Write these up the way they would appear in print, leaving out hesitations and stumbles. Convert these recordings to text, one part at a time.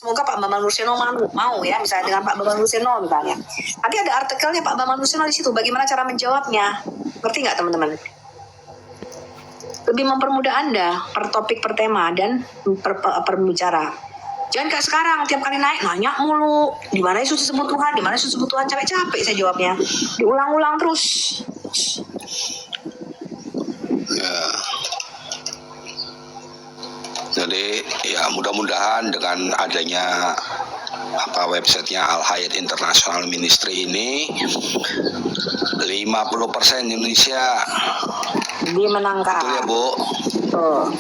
Semoga Pak Bambang Nursiono mau ya, misalnya dengan Pak Bambang Nursiono misalnya. Nanti ada artikelnya Pak Bambang Nursiono di situ, bagaimana cara menjawabnya. Ngerti nggak teman-teman? Lebih mempermudah Anda per topik, per tema, dan per bicara. Jangan kayak sekarang, tiap kali naik nanya mulu, di mana Yesus disebut Tuhan, di mana Yesus disebut Tuhan, capek-capek saya jawabnya. Diulang-ulang terus. Ya. Jadi ya mudah-mudahan dengan adanya websitenya Al Hayat International Ministry ini 50% Indonesia dimenangkan. Betul ya Bu?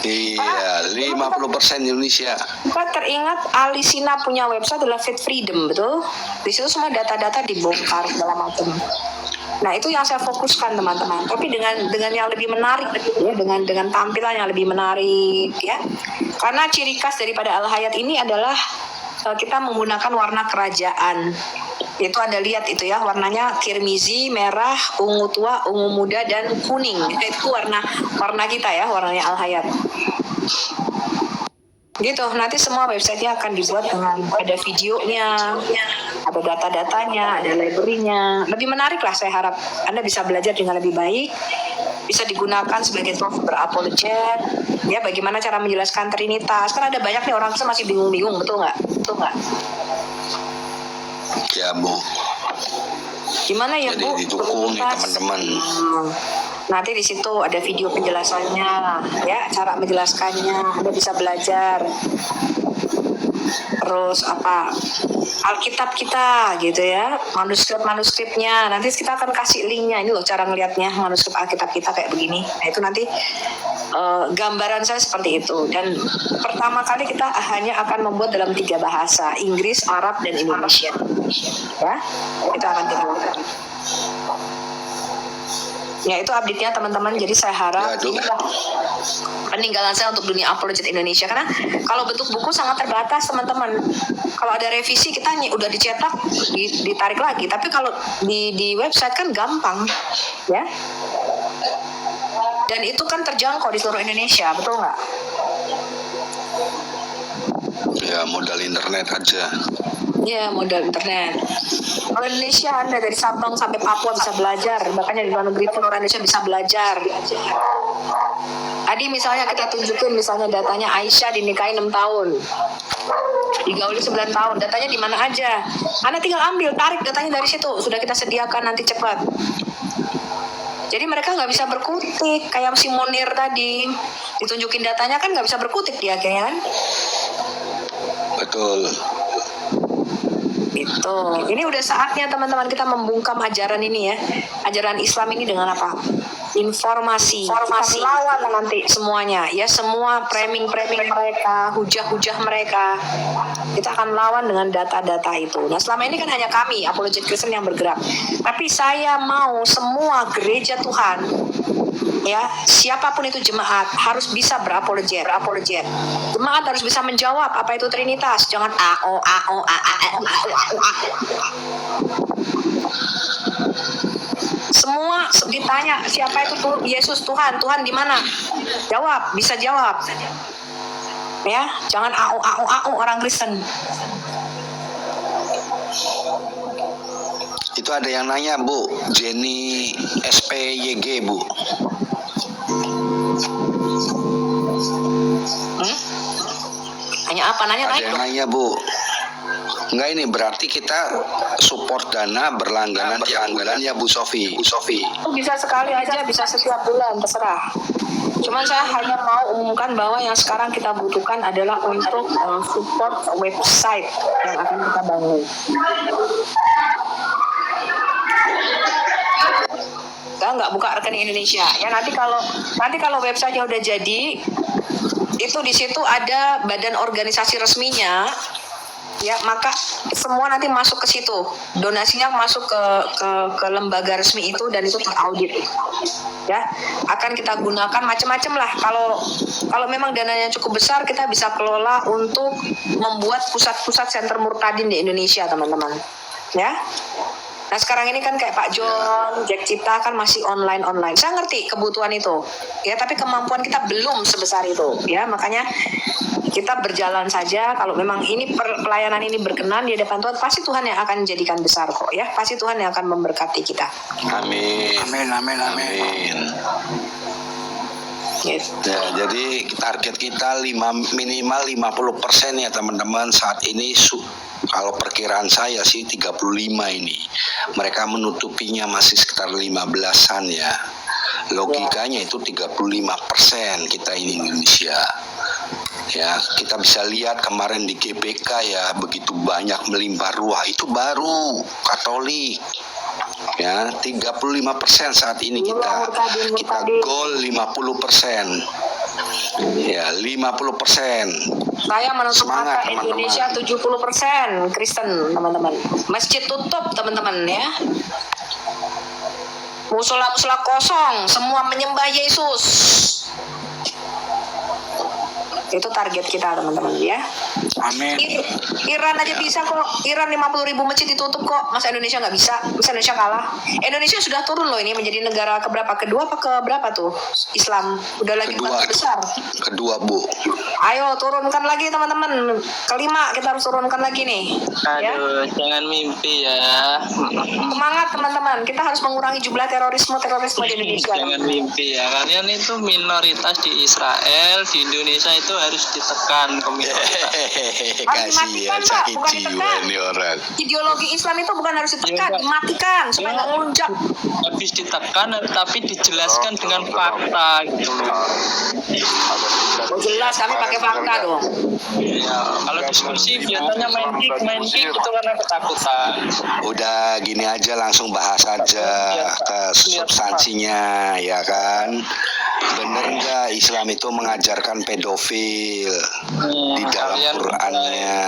Iya, 50% Indonesia. Kita teringat Alisina punya website adalah Faith Freedom, betul? Di situ semua data-data dibongkar segala macam. Nah itu yang saya fokuskan teman-teman. Tapi dengan yang lebih menarik, ya, dengan tampilan yang lebih menarik, ya. Karena ciri khas daripada Al Hayat ini adalah kita menggunakan warna kerajaan. Itu Anda lihat itu ya, warnanya kirmizi, merah, ungu tua, ungu muda, dan kuning. Itu warna kita ya, warnanya Al Hayat. Gitu, nanti semua websitenya akan dibuat dengan ada videonya, ada data-datanya, ada library-nya. Lebih menarik lah, saya harap Anda bisa belajar dengan lebih baik, bisa digunakan sebagai tool berapologet, ya bagaimana cara menjelaskan Trinitas. Kan ada banyak nih orang masih bingung-bingung, betul nggak? Betul nggak? Ya Bu. Gimana ya jadi Bu? Didukung nih teman-teman. Nanti di situ ada video penjelasannya, ya cara menjelaskannya, Anda bisa belajar. Terus Alkitab kita gitu ya, manuskripnya. Nanti kita akan kasih linknya, ini loh cara ngelihatnya manuskrip Alkitab kita kayak begini. Nah itu nanti gambaran saya seperti itu. Dan pertama kali kita hanya akan membuat dalam 3 bahasa, Inggris, Arab, dan Indonesia. Ya, itu akan kita lakukan. Ya itu update-nya teman-teman. Jadi saya harap peninggalan saya untuk dunia apologet Indonesia, karena kalau bentuk buku sangat terbatas teman-teman. Kalau ada revisi kita udah dicetak ditarik lagi, tapi kalau di website kan gampang ya, dan itu kan terjangkau di seluruh Indonesia, betul nggak? Ya modal internet aja. Ya modal internet. Kalau Indonesia Anda dari Sabang sampai Papua bisa belajar, makanya di luar negeri pun orang Indonesia bisa belajar. Tadi misalnya kita tunjukin misalnya datanya Aisyah dinikahi 6 tahun, digauli 9 tahun, datanya di mana aja. Anda tinggal ambil, tarik datanya dari situ, sudah kita sediakan nanti cepat. Jadi mereka nggak bisa berkutik kayak si Munir tadi, ditunjukin datanya kan nggak bisa berkutik dia kayaknya kan? Betul. Itu. Ini udah saatnya teman-teman kita membungkam ajaran ini ya. Ajaran Islam ini dengan apa? Informasi. Lawan nanti semuanya ya, semua framing mereka, hujah-hujah mereka. Kita akan lawan dengan data-data itu. Nah, selama ini kan hanya kami apologet Kristen yang bergerak. Tapi saya mau semua gereja Tuhan, ya, siapapun itu jemaat harus bisa berapologet. Jemaat harus bisa menjawab apa itu Trinitas. Jangan semua ditanya siapa itu Yesus Tuhan di mana? Jawab, bisa jawab. Ya, jangan orang Kristen. Itu ada yang nanya Bu, Jenny SPYG Bu. Hanya apa nanya? Ada yang nanya Bu. Enggak, ini berarti kita support dana berlangganan tiap bulan ya Bu Sofi. Bisa sekali aja, bisa setiap bulan, terserah. Cuman saya hanya mau umumkan bahwa yang sekarang kita butuhkan adalah untuk support website yang akan kita bangun. Kita nggak buka rekening Indonesia ya, nanti kalau website-nya udah jadi, itu di situ ada badan organisasi resminya. Ya, maka semua nanti masuk ke situ, donasinya masuk ke lembaga resmi itu, dan itu teraudit. Ya, akan kita gunakan macam-macam lah. Kalau memang dananya cukup besar, kita bisa kelola untuk membuat pusat-pusat center murtadin di Indonesia, teman-teman. Ya. Nah sekarang ini kan kayak Pak John, Jack Cipta kan masih online. Saya ngerti kebutuhan itu, ya tapi kemampuan kita belum sebesar itu, ya makanya kita berjalan saja. Kalau memang ini pelayanan ini berkenan di hadapan Tuhan, pasti Tuhan yang akan jadikan besar kok, ya pasti Tuhan yang akan memberkati kita. Amin. Gitu. Ya, jadi target kita minimal 50% ya teman-teman. Saat ini kalau perkiraan saya sih 35 ini. Mereka menutupinya masih sekitar 15-an ya. Logikanya itu 35% kita ini Indonesia. Ya, kita bisa lihat kemarin di GBK ya, begitu banyak melimpah ruah, itu baru Katolik. Ya, 35% saat ini kita goal 50%. Ya, 50%. Saya menutup Semangat, mata Indonesia 70% Kristen, teman-teman. Masjid tutup, teman-teman ya. Musola-musola kosong, semua menyembah Yesus. Itu target kita, teman-teman ya. Amin. Iran aja bisa kok. Iran 50.000 masjid ditutup kok. Masa Indonesia nggak bisa? Masa Indonesia kalah? Indonesia sudah turun loh ini menjadi negara keberapa? Kedua apa keberapa tuh? Islam udah lagi besar. Kedua, Bu. Ayo turunkan lagi teman-teman. Kelima kita harus turunkan lagi nih. Aduh, jangan mimpi ya. Semangat teman-teman. Kita harus mengurangi jumlah terorisme di Indonesia. Jangan mimpi ya. Kalian itu minoritas di Israel, di Indonesia itu harus ditekan komunitas. Kasihan sakit jiwa ini orang. Ideologi Islam itu bukan harus ditekan, dimatikan supaya nggak ngelunjak. Habis ditekan tapi dijelaskan dengan fakta gitu loh. Oh, jelas kami pakai fakta dong. Ya, kalau diskusi biasanya main kick itu karena ketakutan. Udah gini aja langsung bahas aja ke substansinya ya kan. Bener nggak Islam itu mengajarkan pedofil di dalam Qurannya?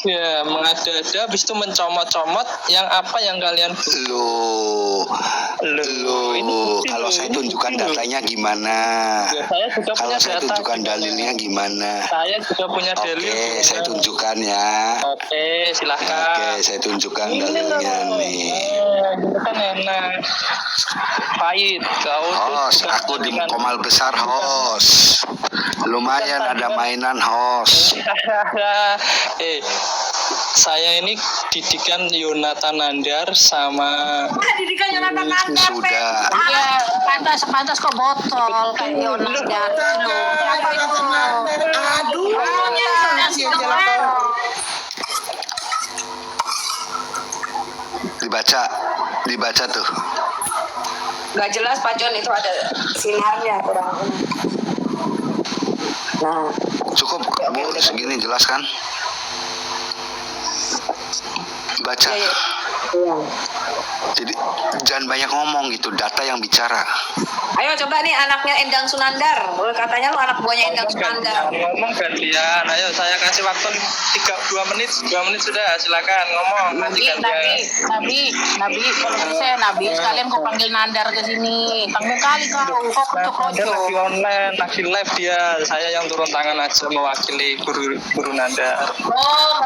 Ya, mengada-ada habis itu mencomot-comot yang apa yang kalian Loh, kalau saya tunjukkan datanya gimana? Ya, saya juga Kalau punya saya data. tunjukkan dalilnya gimana? Saya juga punya dalil. Oke, saya tunjukkan ya. Oke, silahkan. Oke, saya tunjukkan dalilnya nih. Itu kan enak. Pahit, kau Host, aku di Komal Besar host. Lumayan ada mainan host. Saya ini didikan Yonatan Nandar sama Didikan Yonatan Nandar. Sudah. Iya, pantas kok botol kayak Yonatan. Aduh. Dibaca tuh. Gak jelas Pak John, itu ada sinarnya kurang. Nah, Cukup Bu, segini jelas kan? Baca. iya. Jadi jangan banyak ngomong gitu, data yang bicara. Ayo coba nih anaknya Endang Sunandar. Katanya lu anak buahnya Endang Sunandar. ngomong gantian. Ayo saya kasih waktu 2 menit sudah, silakan ngomong. Nanti Nabi, kalau bisa Nabi sekalian kau panggil Nandar ke sini. Tanggung kali kau kocok Nandar lagi online, lagi live dia. Saya yang turun tangan aja mewakili guru Nandar.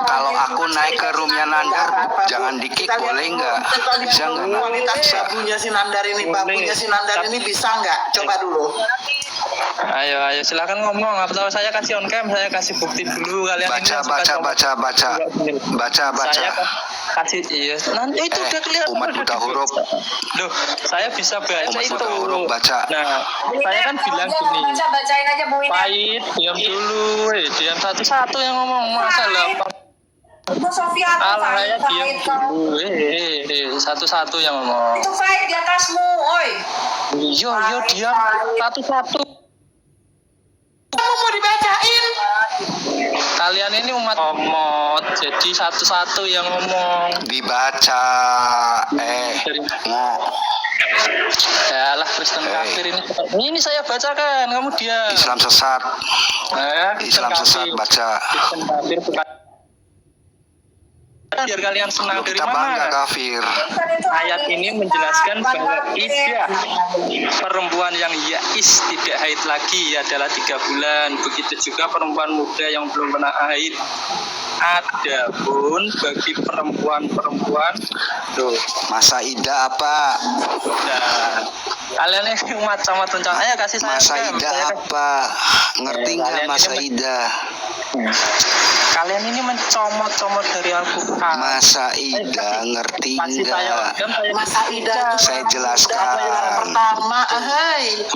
Kalau aku naik ke roomnya Nandar, jangan di-kick boleh nggak? Bisa nggak? Bisa. Babunya si Nandar ini bisa nggak? Coba dulu. Ayo silakan ngomong. Atau saya kasih on cam, saya kasih bukti dulu kalian. Baca. Saya kasih iya. Nanti itu udah kelihatan. Umat buta huruf. Loh, saya bisa baca Umat itu. buta huruf, baca. Nah, saya kan bilang gini. Bacain aja Bu Ina. Pahit, diam dulu. Diam satu-satu yang ngomong. Masa lah. Bu Sofia tuh Alah, saya diam Fahid kau. dulu. Satu-satu yang ngomong. Itu Fahid di atasmu, oi. Yo diam satu-satu. Kamu mau dibacain? Kalian ini umat omot, jadi satu-satu yang ngomong. Dibaca. Ya lah Kristen kafir ini. Ini saya bacakan, kamu diam. Islam sesat. Islam sesat, baca. Kristen kafir bukan. Biar kalian senang dari Kita bangga mana? kafir. Ayat ini menjelaskan bahwa iddah perempuan yang yais tidak haid lagi adalah 3 bulan. Begitu juga perempuan muda yang belum pernah haid Adapun bagi perempuan tuh, Masa Ida apa? nah, kalian ini macam-macam. Ayo kasih saya. Masa Cam. Ida Saya- apa? Ngerti nggak Kalian Masa ini Ida? Kalian ini mencomot-comot dari Al-Quran. Masa Ida ngerti Masih saya nggak? wakam, saya Masa Ida itu Saya jelaskan. pertama,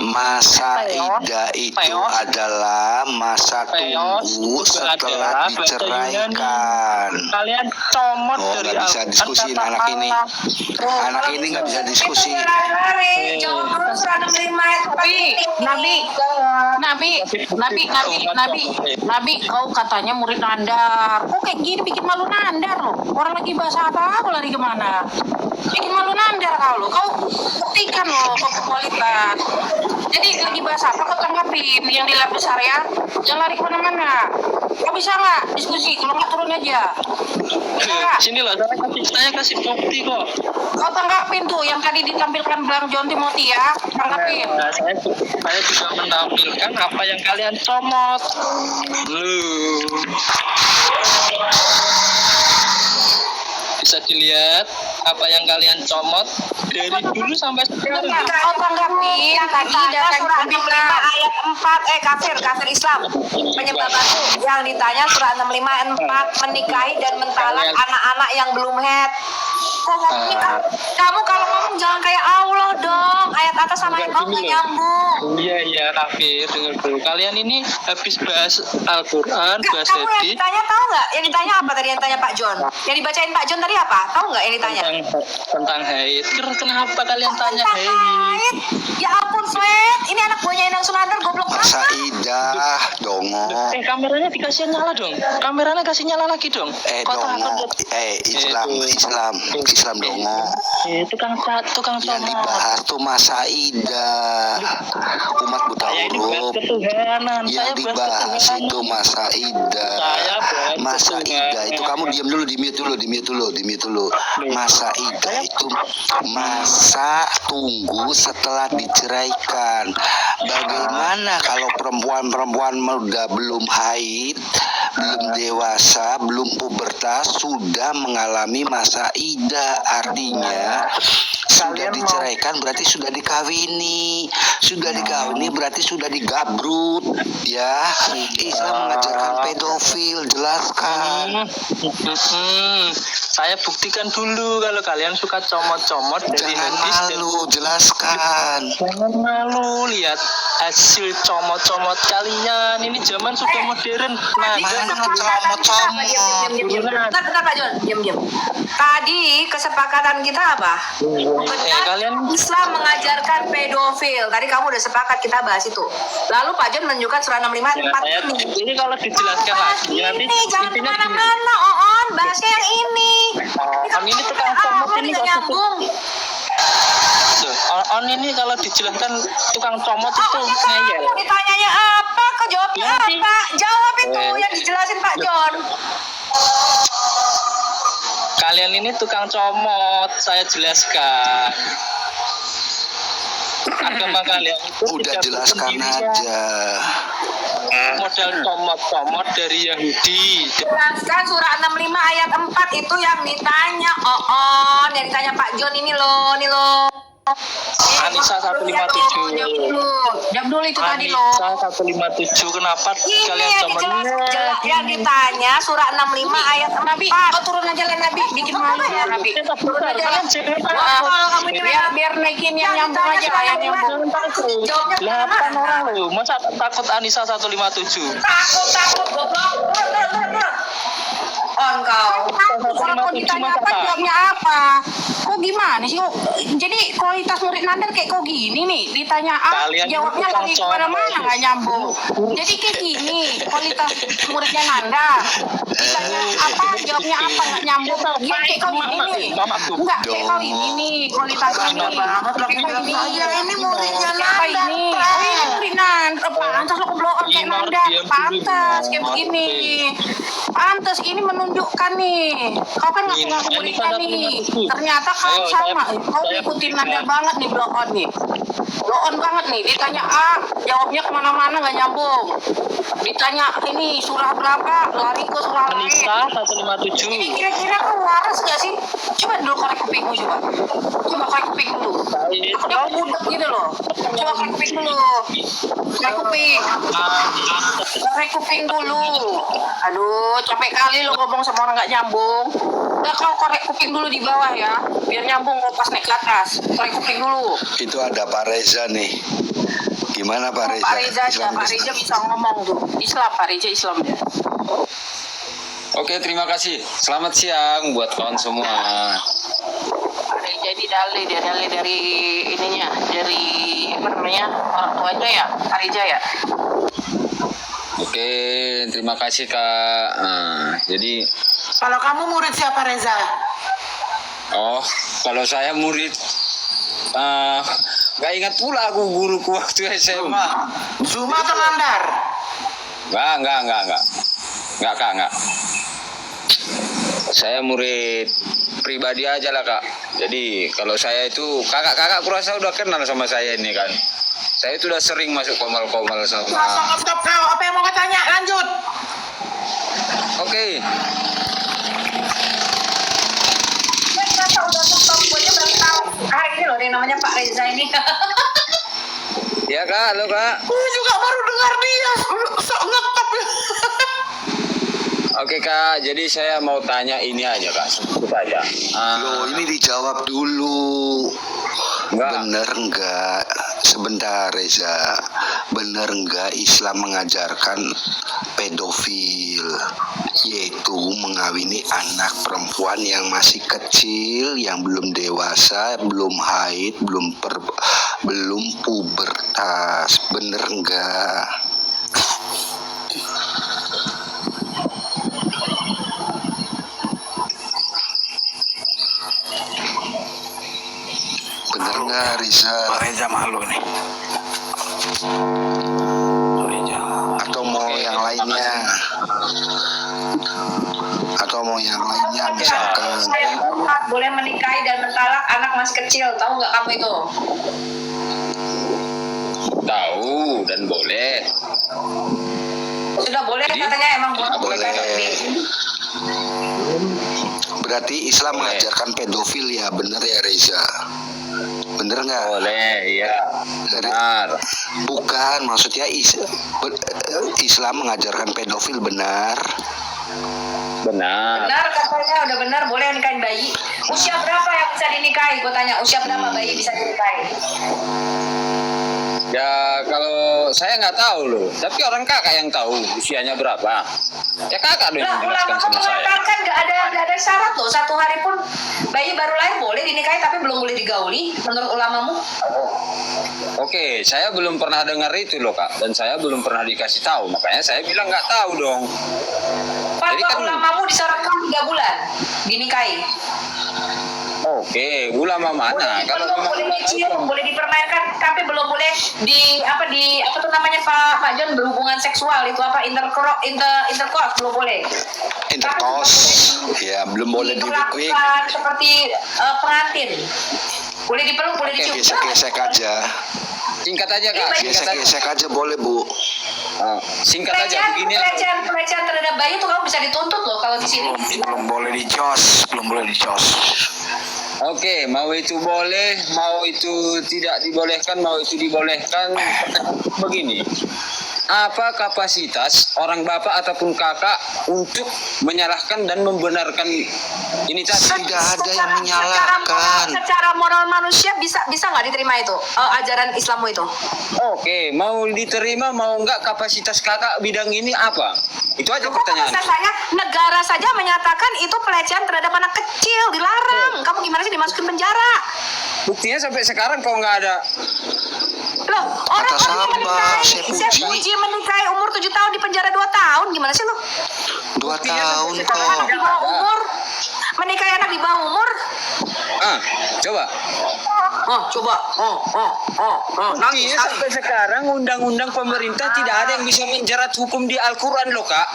Masa Peon. Ida itu Peon. adalah masa Peon tunggu juga setelah adalah bahasa diceraikan. Kalian comot Oh, dari nggak bisa Al-Quran, diskusi kata anak ini. Allah. Anak ini nggak bisa diskusi. Lari, jawab dulu surah 65 ayat 4 ini. Nabi, kau katanya murid Nandar. Kok kayak gini bikin malu Nandar loh. Orang lagi bahasa apa, kau lari kemana? Bikin malu Nandar kau loh. Kau buktikan loh kau kualitas. Jadi lagi bahasa apa kau tanggapin yang di lab besar ya? Jangan lari kemana-mana. Kau bisa nggak diskusi? Kalau nggak turun aja. Bisa nggak? Sini loh, saya kasih bukti kok. Kau tanggapin tuh yang tadi ditampilkan Bang John Timothy ya. Tanggapin. Nah, saya juga menampilkan apa yang kalian comot. Lu bisa dilihat apa yang kalian comot dari dulu sampai sekarang. Kau tanggapin tadi data surah 65 ayat 4 kafir Islam penyembah batu yang ditanya surah 65 ayat 4 menikahi dan mentalak anak-anak yang belum head. Kok ngomongnya kamu kalau ngomong jangan kayak Allah dong, ayat atas sama ayat bawah nggak nyambung. Iya kafir, dengar dulu. Kalian ini habis bahas Al-Quran, Enggak, bahas kamu yang hadis ditanya tahu nggak? Yang ditanya apa tadi yang ditanya Pak John? Yang dibacain Pak John tadi apa? Tahu nggak yang ditanya? tentang haid. Kenapa kalian tanya Tentang haid? haid. Ya ampun, Sweet. Ini anak buahnya Endang Sunandar goblok Masa banget. Ida, dongo. Kameranya dikasih nyala dong. Kameranya kasih nyala lagi dong. Dongo. Islam dongo. Tukang Yang somot. dibahas tuh Masa Ida. Umat buta Saya ini bahas huruf. ketuhanan. Yang dibahas itu Masa Ida. Saya bahas Masa ketuhanan. Ida itu kamu diam dulu, di mute dulu. Masa Ida itu masa tunggu setelah diceraikan. Bagaimana kalau perempuan muda belum haid, belum dewasa, belum pubertas, sudah mengalami masa Ida? Artinya sudah diceraikan berarti sudah dikawini. Sudah dikawini berarti sudah digabrut. Ya, Islam mengajarkan pedofil, jelaskan. Saya buktikan dulu kalau kalian suka comot-comot dari Jangan hadis dan malu, jelaskan. jangan malu lihat hasil comot-comot kalian. Ini zaman sudah modern. Nah, Mana ngecomot-comot? Bentar Pak John, diam. Tadi kesepakatan kita apa? kalian Islam mengajarkan pedofil. Tadi kamu udah sepakat kita bahas itu. Lalu Pak John menunjukkan surah 65 ayat 4 saya ini. ini kalau dijelaskan lagi nanti Ini jangan intinya gini. kemana-mana, Oon. Bahasnya yang ini. Ini tukang comot ini nggak kok nyambung. Tuh, on ini kalau dijelaskan tukang comot Oh, itu ngeyel. kamu ditanyanya apa? Kau jawabnya Nanti. apa? Jawab itu yang dijelasin Pak John. Kalian ini tukang comot, saya jelaskan. Agama kalian itu Udah tidak jelaskan berpendirian. aja. Model comot-comot dari Yahudi. Jelaskan surah 65 ayat 4 itu yang ditanya Oon, yang ditanya Pak John ini loh. Anissa 157. Jawab dulu itu tadi loh. Anissa 157. Kenapa Ini kalian yang comot? jelas yang ditanya surah 65 ayat 4. Nabi, kau turun aja lah Nabi, bikin malu ya Nabi. Turun aja lah. Kalau kamu ini Biar naikin yang nyambung aja, yang nyambung. Jawabnya 8 kemana? orang loh. Masa takut Anissa 157? Takut goblok. Turun. On kau. Kalau kau ditanya apa, jawabnya apa? Kok gimana sih? Jadi kualitas murid Nandar kayak kok gini nih. Ditanya A, Kalian jawabnya ini lagi tukang kemana-mana, comot. nggak nyambung. Jadi kayak gini kualitas muridnya Nandar. Ditanya apa, jawabnya apa, nggak nyambung. Ya kayak kau ini nih. Enggak, kayak kau ini nih kualitasnya nih. Kayak kau ini. Iya, ini muridnya Kayak kau ini. Oh ini murid Nandar. Pantas lo keblok kayak Nandar. Pantas kayak begini. Pantas ini menunjukkan nih. Kau kan ngaku-ngaku muridnya nih. Ternyata kau sama. Kau ikutin Nandar banget nih, blow on nih. Blow on banget nih. Ditanya A, jawabnya kemana-mana nggak nyambung. Ditanya ini surah berapa, lari ke surah lain. Anissa 157. Ini kira-kira kan waras gak sih? Coba dulu korek kupingmu coba. Coba korek kuping dulu. Udah budek gitu loh. Coba korek kuping dulu. Korek kuping. Korek kuping dulu. Aduh, capek kali lo ngomong sama orang gak nyambung. Udah kau korek kuping dulu di bawah ya. Biar nyambung kau pas naik ke atas. Korek kuping dulu. Itu ada Pak Reza nih. Gimana Pak Reza? Pak Reza aja, Pak Reza bisa ngomong tuh. Islam, Pak Reza Islam dia. Oke, terima kasih. Selamat siang buat kawan semua. Pak Reza ini dalih dari ininya, dari apa namanya, orang tuanya ya, Pak Reza ya. Oke, terima kasih Kak. Jadi, Kalau kamu murid siapa, Reza? kalau saya murid, gak ingat pula aku guruku waktu SMA. Zuma atau Nandar? Enggak, Kak, enggak. Saya murid pribadi aja lah, Kak. Jadi, kalau saya itu, kakak kurasa udah kenal sama saya ini kan. Saya itu udah sering masuk komal-komal sama... Stop kau, apa yang mau kau tanya? Lanjut. Oke, Udah stop, gue aja baru tahu. Ini loh, yang namanya Pak Reza ini. ya Kak, halo Kak. Gue juga baru dengar dia. Sok ngetop. Oke Kak, jadi saya mau tanya ini aja Kak, sedikit aja. Loh, ini dijawab dulu. Enggak. Bener enggak? Sebentar Reza. Bener enggak Islam mengajarkan pedofil, yaitu mengawini anak perempuan yang masih kecil, yang belum dewasa, belum haid, belum pubertas. Bener enggak? Bener nggak Risa? Pak Reza malu nih. Atau mau yang lainnya? Atau mau yang lainnya misalkan? Saya boleh menikahi dan mentalak anak masih kecil, tahu nggak kamu itu? Tahu dan boleh. Sudah boleh Jadi, katanya emang boleh. boleh. Berarti Islam Boleh. mengajarkan pedofil ya, bener ya Reza? Bener nggak? Boleh, iya. Benar. Bukan, maksudnya Islam mengajarkan pedofil benar. Benar. Benar katanya, udah benar boleh nikahin bayi. Usia berapa yang bisa dinikahi? Gue tanya, usia berapa bayi bisa dinikahi? Ya kalau saya nggak tahu loh, tapi orang kakak yang tahu usianya berapa. Ya kakak dong yang Lah, menjelaskan ulama sama saya. mengatakan nggak ada syarat loh. Satu hari pun bayi baru lahir boleh dinikahi, tapi belum boleh digauli. Menurut ulamamu? Oke, saya belum pernah dengar itu loh Kak, dan saya belum pernah dikasih tahu, makanya saya bilang nggak tahu dong. Jadi Fatwa kan- ulamamu disyaratkan 3 bulan dinikahi. Oke, ulama mana? Kalau belum memang boleh dicium, boleh dipermainkan, tapi belum boleh apa tuh namanya Pak John, berhubungan seksual itu apa intercourse belum boleh. Intercourse, ya belum boleh diwik-wik. Diperlakukan seperti pengantin. Boleh dipeluk, boleh Oke, dicium. Gesek-gesek aja. singkat aja Kak, singkat aja. Gesek-gesek aja boleh Bu. Singkat aja begini. Pelecehan terhadap bayi tuh kamu bisa dituntut loh kalau di sini. Belum boleh dicos. Oke, mau itu boleh, mau itu tidak dibolehkan, mau itu dibolehkan. Begini, apa kapasitas orang bapak ataupun kakak untuk menyalahkan dan membenarkan ini tadi? Tidak ada yang menyalahkan. Secara moral manusia bisa nggak diterima itu ajaran Islammu itu? Oke, mau diterima mau enggak kapasitas kakak bidang ini apa? Itu aja Kok pertanyaan. bisa saya negara saja menyatakan itu pelecehan terhadap anak kecil dilarang. Kamu gimana sih dimasukin penjara? Buktinya sampai sekarang kok nggak ada. Loh, orang Kata siapa? menikahi, Sepuji. Sepuji menikahi umur 7 tahun di penjara 2 tahun. Gimana sih lu? 2 Buktinya tahun sampai kok. Anak di bawah umur. Menikahi anak di bawah umur. Coba. Coba. Nangis. Buktinya sampai sekarang undang-undang pemerintah tidak ada yang bisa menjerat hukum di Al-Quran loh Kak.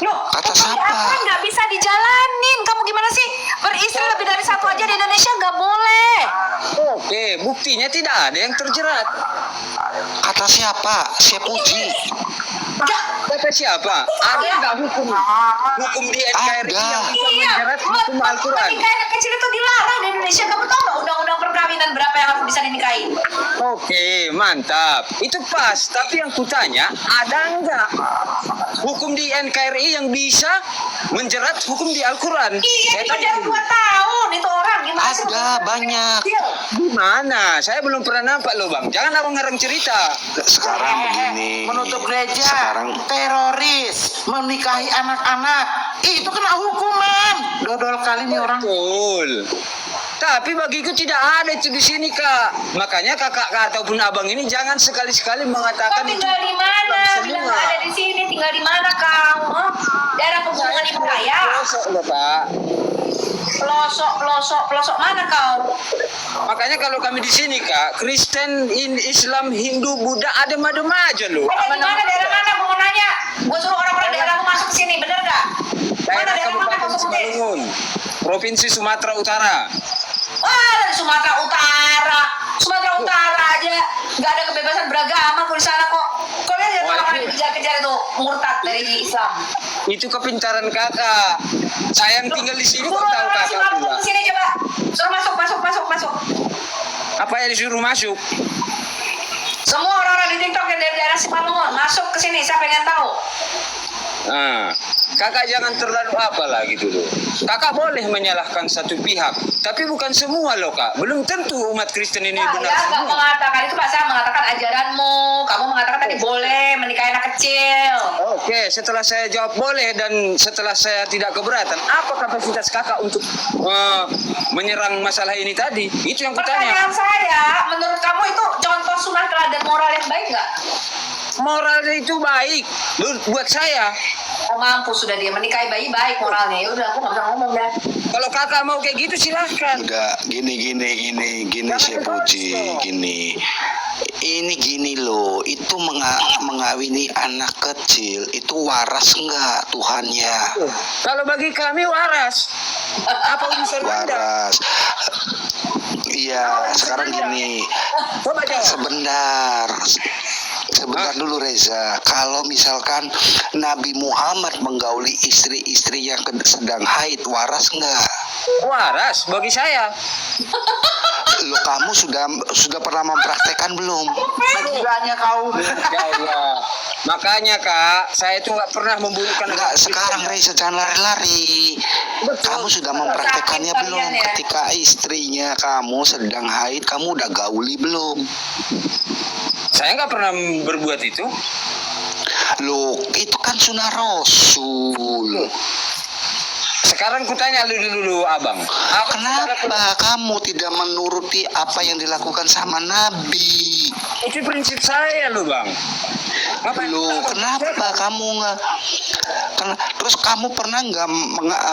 Loh, Kata siapa? apa nggak bisa dijalanin? Kamu gimana sih? Beristri lebih dari 1 aja di Indonesia nggak boleh. Oke, buktinya tidak ada yang terjerat. Kata siapa? Sepuji. Kata siapa? Ada nggak hukum di NKRI yang bisa Iya, menjerat hukum Al-Quran? menikah anak kecil itu dilarang di Indonesia. Kamu tahu nggak undang-undang perkawinan berapa yang harus bisa dinikahi? Oke, mantap. Itu pas. Tapi yang kutanya, ada nggak hukum di NKRI yang bisa menjerat hukum di Al-Quran? Iya, Saya di tanya penjara dulu. 2 tahun itu orang gimana sih? Ada banyak. Gimana? Saya belum pernah nampak loh bang. Jangan abang ngarang cerita. Sekarang begini. Menutup gereja, Sekarang teroris, menikahi anak-anak, itu kena hukuman. Dodol kali nih orang. Betul. Tapi bagiku tidak ada itu di sini kak. Makanya kakak ataupun abang ini jangan sekali-sekali Kau mengatakan itu. tinggal di mana? Semua. Bilang nggak ada di sini. Tinggal di mana kau? Hah? Daerah pegunungan Ibu Raya. Pelosok loh kak. Pelosok mana kau? Makanya kalau kami di sini kak, Kristen, Islam, Hindu, Buddha, adem-adem aja loh. Ada di mana? Daerah mana? Gue mau nanya. Gue suruh orang-orang daerahmu masuk ke sini, bener nggak? Mana Daerah daerah mana Kabupaten kau sebut? Simalungun, Provinsi Sumatera Utara. Wah, dari Sumatera Utara. Sumatera Utara aja nggak ada kebebasan beragama kok di sana kok. Kau lihat ya Wah, orang-orang itu- yang kejar-kejar itu murtad dari Islam. Itu kepintaran kakak. Saya yang tinggal di sini kok Suruh tahu orang-orang kakak Simalungun pula. ke sini coba. Suruh masuk. Apa yang disuruh masuk? Semua orang-orang di TikTok yang dari daerah Simalungun masuk ke sini. Saya pengen tahu. Nah, kakak jangan terlalu apa lah gitu loh. Kakak boleh menyalahkan satu pihak, tapi bukan semua loh kak. Belum tentu umat Kristen ini benar Saya nggak semua. mengatakan itu, Pak. Saya mengatakan ajaranmu. Kamu mengatakan tadi boleh menikahi anak kecil. Oke, setelah saya jawab boleh dan setelah saya tidak keberatan, apa kapasitas kakak untuk menyerang masalah ini tadi? Itu yang kutanya. Pertanyaan saya, menurut kamu itu contoh sunnah teladan moral yang baik nggak? Moralnya itu baik buat saya. Oh mampus sudah dia menikahi bayi baik moralnya. Ya udah aku nggak bisa ngomong dah. Kalau kakak mau kayak gitu silahkan. udah gini Jangan saya puji dipaksa. gini. Ini gini loh, itu mengawini anak kecil itu waras enggak Tuhannya? Kalau bagi kami waras. Apa urusan anda? Waras. Iya, sekarang gini. Coba jawab. Sebentar dulu Reza. Kalau misalkan Nabi Muhammad menggauli istri-istri yang sedang haid, waras enggak? Waras bagi saya. Lo kamu sudah pernah mempraktekkan belum? Gilanya kau. Ya Allah. Makanya kak, saya itu nggak pernah membunuhkan. Enggak, sekarang Reza jangan lari-lari. Kamu sudah mempraktekannya Sakit belum? kalian ya. Ketika istrinya kamu sedang haid, kamu udah gauli belum? Saya nggak pernah berbuat itu. Loh, itu kan sunnah Rasul. Sekarang kutanya dulu abang. Kenapa kamu tidak menuruti apa yang dilakukan sama Nabi? Itu prinsip saya loh bang. Loh, kenapa kamu nggak? Terus kamu pernah nggak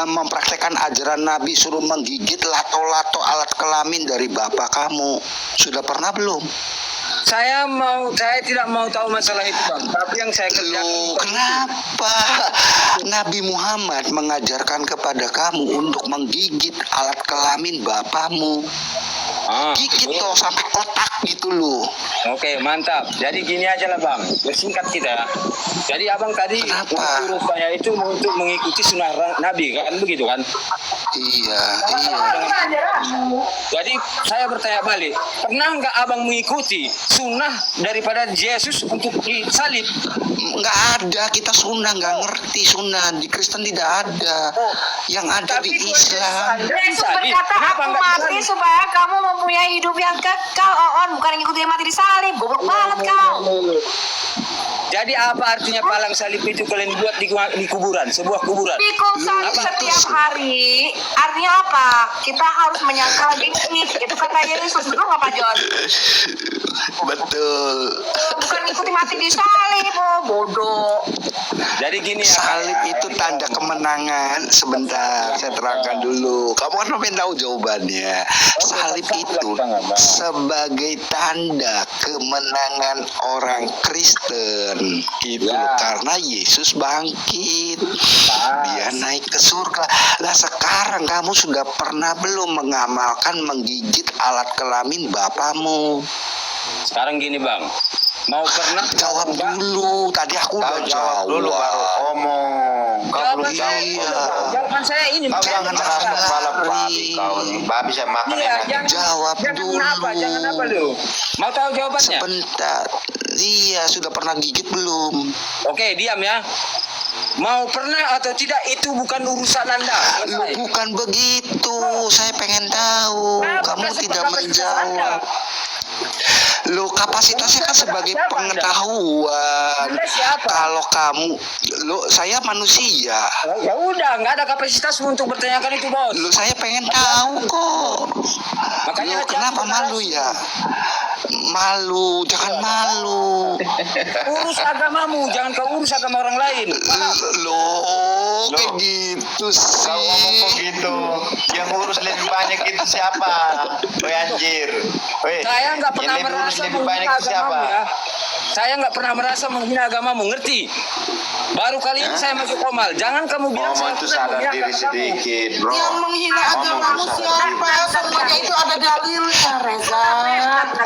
mempraktekkan ajaran Nabi suruh menggigit lato-lato alat kelamin dari bapak kamu? Sudah pernah belum? Saya tidak mau tahu masalah itu bang. Tapi yang saya kerjakan. Loh, kenapa Nabi Muhammad mengajarkan kepada kamu untuk menggigit alat kelamin bapamu? Gigit toh sampai kotak gitu loh. Oke, mantap. Jadi gini aja lah bang, bersingkat kita. Jadi abang tadi Kenapa? suruh saya itu untuk mengikuti sunnah Nabi kan, begitu kan? Iya. Jadi saya bertanya balik, pernah nggak abang mengikuti sunnah daripada Yesus untuk disalib? Nggak ada, kita sunnah nggak ngerti sunnah di Kristen tidak ada. Yang ada di Islam. Yesus berkata, aku mati supaya kamu mempunyai hidup yang kekal. On, bukan yang ikuti mati disalib. Goblok banget kau. Jadi apa artinya palang salib itu kalian buat di kuburan, sebuah kuburan? Pikul salib setiap hari. Artinya apa? Kita harus menyangkal diri. Itu kata Yesus. Betul nggak Pak John? Betul. Bukan ikuti mati disalib. Oh, bodoh. Jadi gini ya. Salib itu tanda kemenangan. Sebentar, saya terangkan dulu. Kamu kan pengen tahu jawabannya. Salib itu sebagai tanda kemenangan orang Kristen. Gitu loh. Ya. Karena Yesus bangkit. Dia naik ke surga. Lah sekarang kamu sudah pernah belum mengamalkan menggigit alat kelamin bapamu? Sekarang gini bang, Mau pernah Jawab dulu. Tadi aku udah jawab. Dulu baru omong. Kau belum jawab. Iya. Jawaban saya ini. Kau bukan jangan masalah. makan kepala babi kau nih. Babi saya makan Iya, enak. Jawab jangan dulu. apa lu? Mau tahu jawabannya? Sebentar. Iya, sudah pernah gigit belum? Oke, diam ya. Mau pernah atau tidak itu bukan urusan Anda. Lu Selesai. bukan begitu. Saya pengen tahu. Kamu tidak menjawab. Lo kapasitasnya kan sebagai Siapa Anda? pengetahuan. Anda siapa? Kalau kamu, saya manusia. Ya udah, nggak ada kapasitas untuk bertanyakan itu, Bos. Lo saya pengen tahu kok. Makanya Lo kenapa jangan malu ya? Malu, jangan malu. urus agamamu, jangan kau urus agama orang lain. Paham? Lo kayak gitu Kau ngomong kok sih. gitu. Yang ngurus lebih banyak itu siapa? Woi anjir. Woi. Saya nggak pernah yang lebih urus merasa lebih banyak menghina itu siapa? agamamu ya. Saya nggak pernah merasa menghina agamamu, ngerti? Baru kali ini saya masuk komal. Jangan kamu bilang Ngomong saya itu pernah sadar menghina diri agamamu. sedikit, bro. Yang menghina Ngomong agamamu itu sadar siapa? diri. Semuanya itu ada dalilnya, Reza.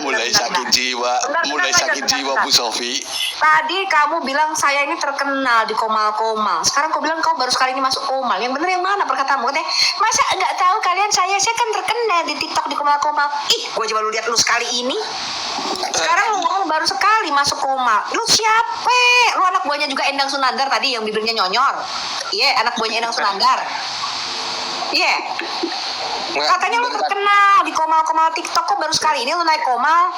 Mulai sakit jiwa, mulai sakit jiwa Bu Sofi. Tadi kamu bilang saya ini terkenal di komal-komal. Sekarang kau bilang kau baru sekali ini masuk komal. Yang benar yang mana perkataanmu? Katanya, masa nggak tahu kalian saya kan terkenal di TikTok di komal-komal. Ih, gua coba lu lihat lu sekali ini. Sekarang lu ngomong baru sekali masuk komal. Lu siapa? Lu anak buahnya juga Endang Sunandar tadi yang bibirnya nyonyor. Iya, anak buahnya Endang Sunandar. Iya. Katanya lu terkenal di komal-komal TikTok, kok baru sekali ini lu naik komal?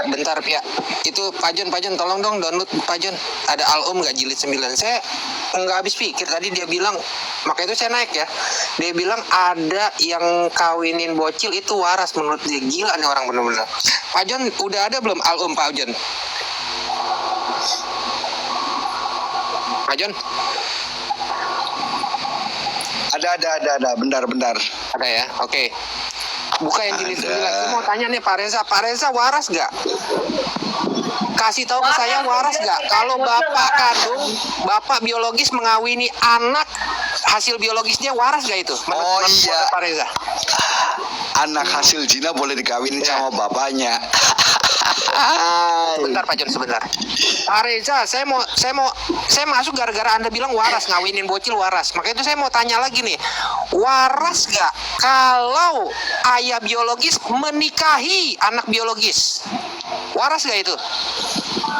Bentar Pia. Itu Pajon tolong dong download Pajon. Ada Al-Um nggak jilid 9. Saya nggak habis pikir tadi dia bilang, makanya itu saya naik ya. Dia bilang ada yang kawinin bocil itu waras, menurut dia. Gila nih orang bener-bener. Pajon udah ada belum Al-Um Pajon? Pajon? Ada. Bentar. Ada ya? Oke. Buka yang jilid 9. Ada. Saya mau tanya nih Pak Reza waras nggak? Kasih tahu ke saya waras nggak? Kalau bapak kandung, bapak biologis mengawini anak hasil biologisnya waras nggak itu? Oh, iya. Pak Reza. Anak hasil zina boleh dikawinin sama bapaknya. Sebentar Pak Jon, sebentar. Pak Reza, saya masuk gara-gara Anda bilang waras, ngawinin bocil waras. Makanya itu saya mau tanya lagi nih. Waras gak kalau ayah biologis menikahi anak biologis? Waras gak itu?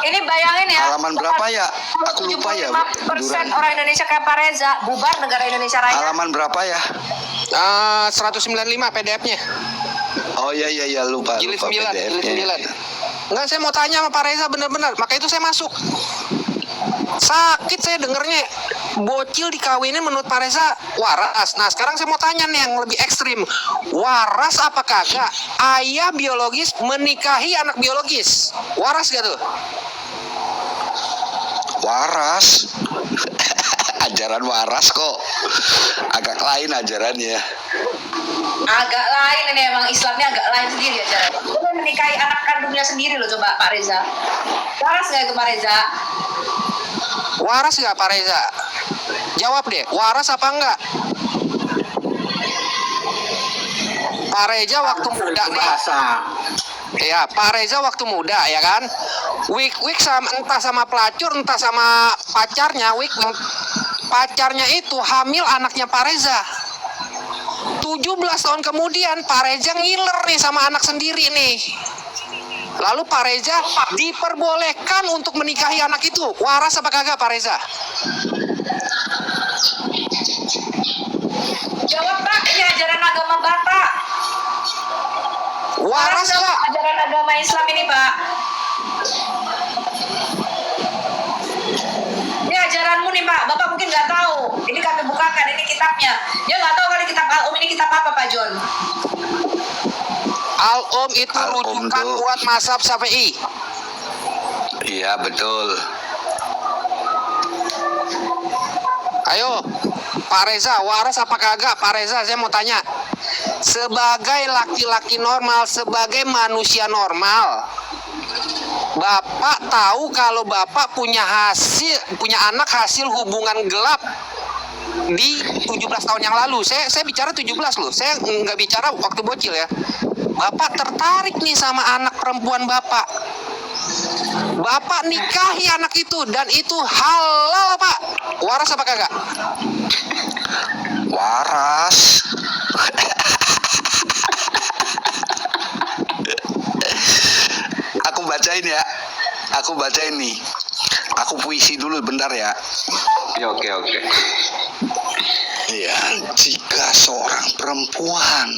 Ini bayangin ya. Halaman berapa ya? Aku lupa ya, 75% Duran. orang Indonesia kayak Pak Reza, bubar negara Indonesia Raya. Halaman berapa ya? 195 PDF-nya. Oh iya lupa. Jilid lupa 9, PDF-nya. jilid 9. Enggak, saya mau tanya sama Pak Reza benar-benar. Maka itu saya masuk. Sakit saya dengernya. Bocil dikawinin menurut Pak Reza waras. Nah sekarang saya mau tanya nih yang lebih ekstrim. Waras apa kagak ayah biologis menikahi anak biologis? Waras gak tuh? Waras. Ajaran waras kok. Agak lain ajarannya. Agak lain ini, emang Islamnya agak lain sendiri aja. Dia menikahi anak kandungnya sendiri loh, coba Pak Reza. Waras nggak itu Pak Reza? Waras gak Pak Reza? Jawab deh, waras apa enggak? Pak Reza waktu muda nih. Ya, Pak Reza waktu muda ya kan. Wik sama entah sama pelacur, entah sama pacarnya, pacarnya itu hamil anaknya Pak Reza. 17 tahun kemudian Pak Reza ngiler nih sama anak sendiri nih. Lalu Pak Reza diperbolehkan untuk menikahi anak itu. Waras apa kagak Pak Reza? Jawab Pak, ini ajaran agama Bapak. Waras nggak gak? ajaran agama Islam ini Pak? Ini ajaranmu nih Pak, Bapak mungkin nggak tahu. Ini kami bukakan, ini kitabnya. Dia nggak tahu kali kitab Al-Um ini kitab apa Pak John? Al-Um itu Al-Um rujukan tuh. buat mazhab Syafi'i. Iya betul. Ayo, Pak Reza, waras apa kagak? Pak Reza, saya mau tanya. Sebagai laki-laki normal, sebagai manusia normal, Bapak tahu kalau Bapak punya anak hasil hubungan gelap di 17 tahun yang lalu. Saya bicara 17 loh. Saya nggak bicara waktu bocil ya. Bapak tertarik nih sama anak perempuan Bapak. Bapak nikahi anak itu dan itu halal, Pak. Waras apa kagak? Waras. Aku bacain ya. Aku bacain nih. Aku puisi dulu bentar ya. Oke. Ya, jika seorang perempuan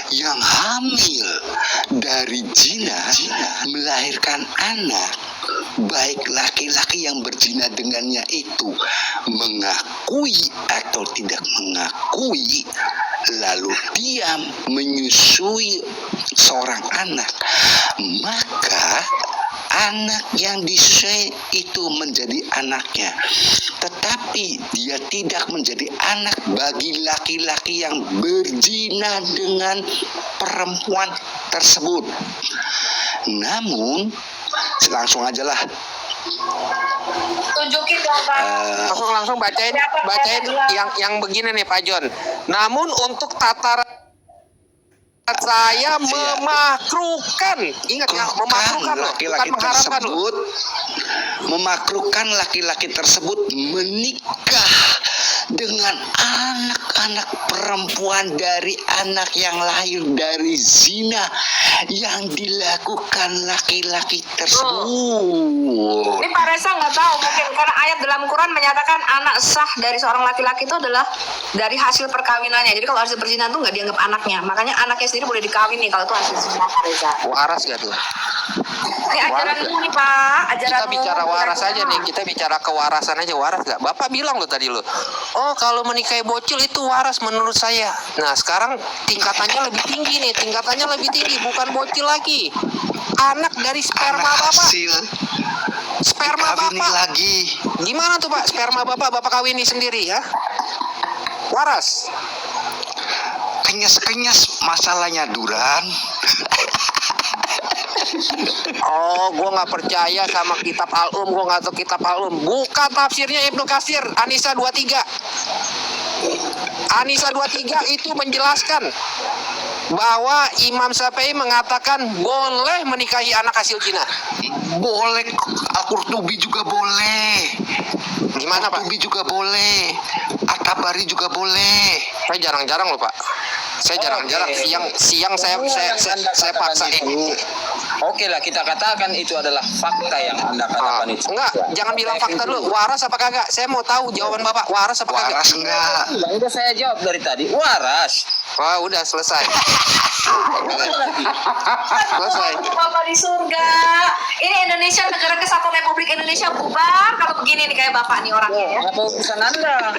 yang hamil dari zina melahirkan anak, baik laki-laki yang berzina dengannya itu mengakui atau tidak mengakui, lalu diam menyusui seorang anak, maka anak yang disusui itu menjadi anaknya, tetapi dia tidak menjadi anak bagi laki-laki yang berzina dengan perempuan tersebut. Namun langsung aja lah. Tunjukin dong, Pak. Langsung bacain yang begini nih, Pak John. Namun untuk tataran saya memakruhkan, ingat ya, memakruhkan loh, bukan laki-laki mengharamkan loh. tersebut, memakruhkan laki-laki tersebut menikah dengan anak-anak perempuan dari anak yang lahir dari zina yang dilakukan laki-laki tersebut. Ini Pak Reza nggak tahu, mungkin karena ayat dalam Quran menyatakan anak sah dari seorang laki-laki itu adalah dari hasil perkawinannya. Jadi kalau hasil perzinahan itu nggak dianggap anaknya. Makanya anaknya sendiri boleh dikawin nih kalau itu hasil zina, Pak Reza. Waras gak tuh? Ini ajaranmu nih, Pak. Ajaranmu. Kita bicara waras aja nih, kita bicara kewarasan aja, waras gak? Bapak bilang lo tadi lo, oh kalau menikahi bocil itu waras menurut saya. Nah sekarang tingkatannya lebih tinggi nih, bukan bocil lagi, anak dari sperma Anak bapak. hasil Sperma dikawini bapak. lagi. Gimana tuh Pak, sperma bapak kawini sendiri ya? Waras. Kenyas-kenyas masalahnya Duran. Oh, gue nggak percaya sama kitab Al-Um, gue nggak tahu kitab Al-Um. Buka tafsirnya Ibnu Katsir, An-Nisa 23. An-Nisa 23 itu menjelaskan bahwa Imam Syafi'i mengatakan boleh menikahi anak hasil zina. Boleh, Al-Qurtubi juga boleh. Gimana Pak? Al-Qurtubi juga boleh. At-Tabari juga boleh. Saya jarang-jarang loh Pak. Saya jarang-jarang siang saya paksain. Oke lah, kita katakan itu adalah fakta yang Anda katakan itu. Enggak, jangan bilang fakta dulu. Waras apa kagak? Saya mau tahu jawaban Bapak. Waras apa kagak? Waras enggak? Udah saya jawab dari tadi, waras. Wah, udah selesai. Selesai. Bapak di surga. Ini Indonesia, negara kesatuan Republik Indonesia bubar kalau begini nih kayak Bapak nih orangnya ya. Apa urusan Anda?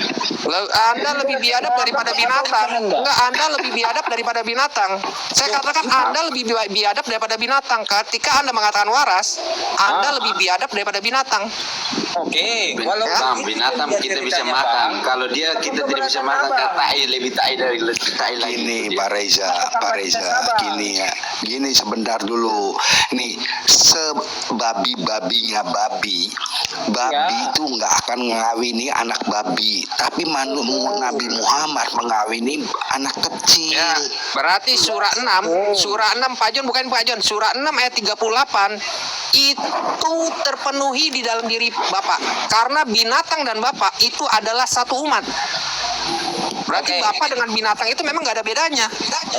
Anda lebih biadab daripada binatang. Enggak, Anda lebih biadab daripada binatang. Saya katakan Anda lebih biadab daripada binatang. Ketika Anda mengatakan waras, Anda lebih biadab daripada binatang. Oke, kalau binatang kita bisa makan. Kalau dia kita tidak bisa makan, tai lebih tai dari tai lain. Gini Pak Reza, gini ya, gini sebentar dulu. Nih, sebabi-babinya babi itu nggak akan mengawini anak babi, tapi Nabi Muhammad mengawini anak kecil. Ya, berarti surah 6 Pak Jon, bukan Pak Jon, surah 6 ayat 38 itu terpenuhi di dalam diri Bapak. Karena binatang dan Bapak itu adalah satu umat. Berarti Bapak dengan binatang itu memang nggak ada bedanya.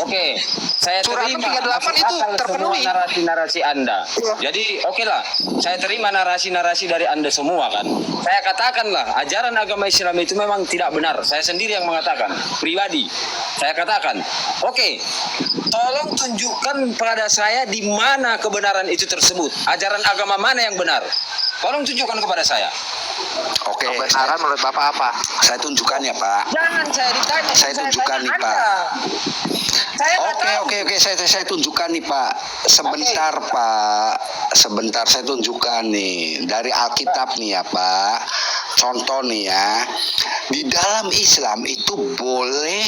Oke, saya Surah terima 38 itu terpenuhi. semua narasi-narasi Anda. Jadi oke lah, saya terima narasi-narasi dari Anda semua kan. Saya katakanlah, ajaran agama Islam itu memang tidak benar. Saya sendiri yang mengatakan, pribadi. Saya katakan, oke, tolong tunjukkan pada saya di mana kebenaran itu tersebut. Ajaran agama mana yang benar? Tolong tunjukkan kepada saya. Oke, Kebenaran menurut Bapak apa? saya tunjukkan ya Pak. Jangan saya ditanya. Saya tunjukkan nih Pak. Saya nggak tahu. Oke, saya tunjukkan nih Pak. Sebentar Pak, sebentar saya tunjukkan nih dari Alkitab nih ya Pak. Contoh nih ya, di dalam Islam itu boleh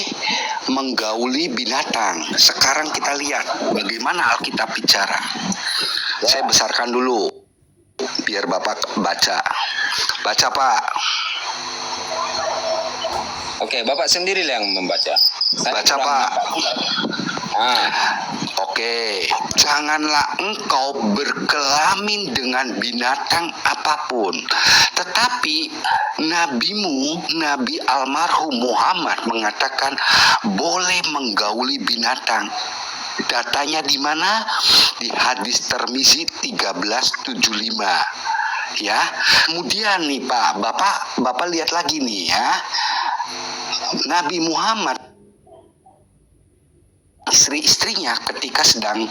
menggauli binatang. Sekarang kita lihat bagaimana Alkitab bicara. Saya besarkan dulu, biar Bapak baca. Baca Pak. Oke, Bapak sendiri yang membaca. Saya Baca kurang Pak. nampak. Oke, janganlah engkau berkelamin dengan binatang apapun. Tetapi nabimu, Nabi almarhum Muhammad mengatakan boleh menggauli binatang. Datanya di mana? Di hadis Tirmizi 1375. Ya. Kemudian nih Pak, Bapak lihat lagi nih ya. Nabi Muhammad istri-istrinya ketika sedang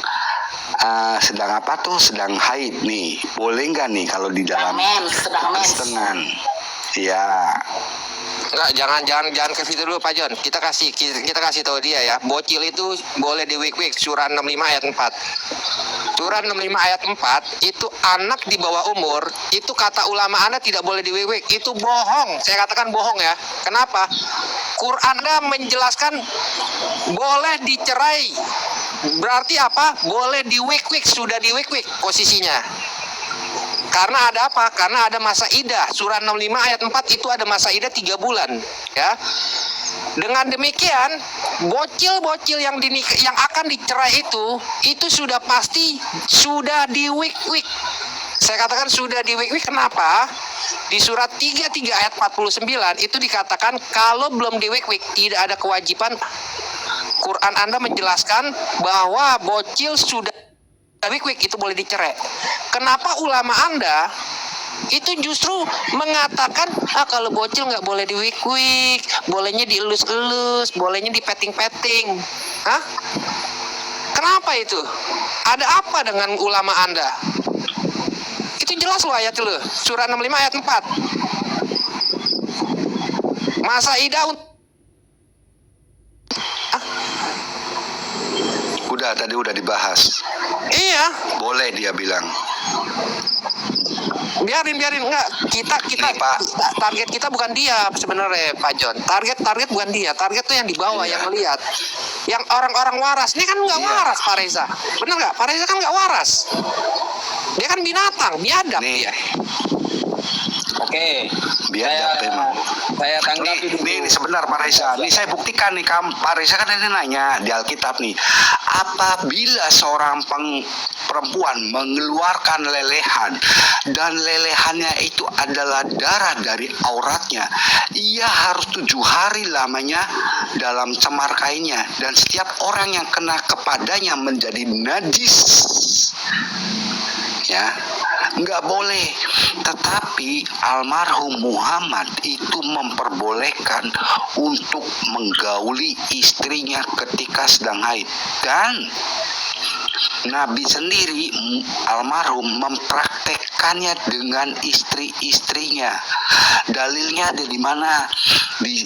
haid nih, boleh nggak nih kalau di dalam sedang mens. Kristen? Ya, Enggak, jangan ke situ dulu Pak John. Kita kasih tahu dia ya. Bocil itu boleh di wik-wik, surah 65 ayat 4. Surah 65 ayat 4 itu anak di bawah umur, itu kata ulama Anda tidak boleh di wik-wik. Itu bohong. Saya katakan bohong ya. Kenapa? Quran Anda menjelaskan boleh dicerai. Berarti apa? Boleh di wik-wik, sudah di wik-wik posisinya. Karena ada apa? Karena ada masa idah. Surah 65 ayat 4 itu ada masa idah 3 bulan, ya. Dengan demikian, bocil-bocil yang akan dicerai itu sudah pasti sudah di wik-wik. Saya katakan sudah di wik-wik. Kenapa? Di surat 33 ayat 49 itu dikatakan kalau belum di wik-wik tidak ada kewajiban. Quran Anda menjelaskan bahwa bocil sudah wik-wik itu boleh dicerai. Kenapa ulama Anda itu justru mengatakan kalau bocil nggak boleh di wik-wik, bolehnya dielus-elus, bolehnya dipeting-peting? Hah? Kenapa itu? Ada apa dengan ulama Anda? Itu jelas loh ayat loh, surah 65 ayat 4. Masa idah tadi udah dibahas. Iya. Boleh dia bilang. Biarin enggak. Kita Nih, Pak. target kita bukan dia sebenarnya Pak John. Target bukan dia. Target tuh yang di bawah, Iya. yang melihat. Yang orang-orang waras. Ini kan nggak waras Pak Reza. Bener nggak? Pak Reza kan nggak waras. Dia kan binatang, biadab Nih. dia. Oke, Biadab memang. saya tanggapi dulu. Nih sebentar Pak Reza. Nih saya buktikan nih Pak Reza kan ini nanya di Alkitab nih. Apabila seorang perempuan mengeluarkan lelehan dan lelehannya itu adalah darah dari auratnya, ia harus 7 hari lamanya dalam cemar kainnya, dan setiap orang yang kena kepadanya menjadi najis. Ya, nggak boleh. Tetapi almarhum Muhammad itu memperbolehkan untuk menggauli istrinya ketika sedang haid, dan Nabi sendiri almarhum mempraktekkannya dengan istri-istrinya. Dalilnya ada di mana? Di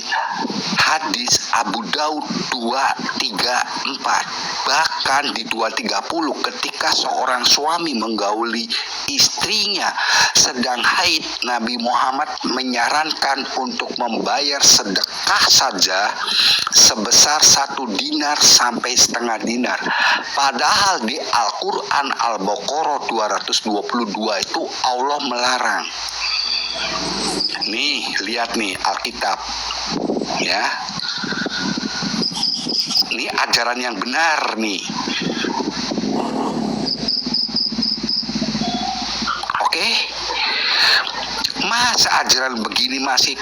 hadis Abu Daud 234. Bahkan di 230 ketika seorang suami menggauli istrinya sedang haid, Nabi Muhammad menyarankan untuk membayar sedekah saja sebesar 1 dinar sampai setengah dinar. Padahal di Al-Quran Al-Baqarah 222 itu Allah melarang. Nih, lihat nih Alkitab. Ya. Ini ajaran yang benar nih. Oke? Masa ajaran begini masih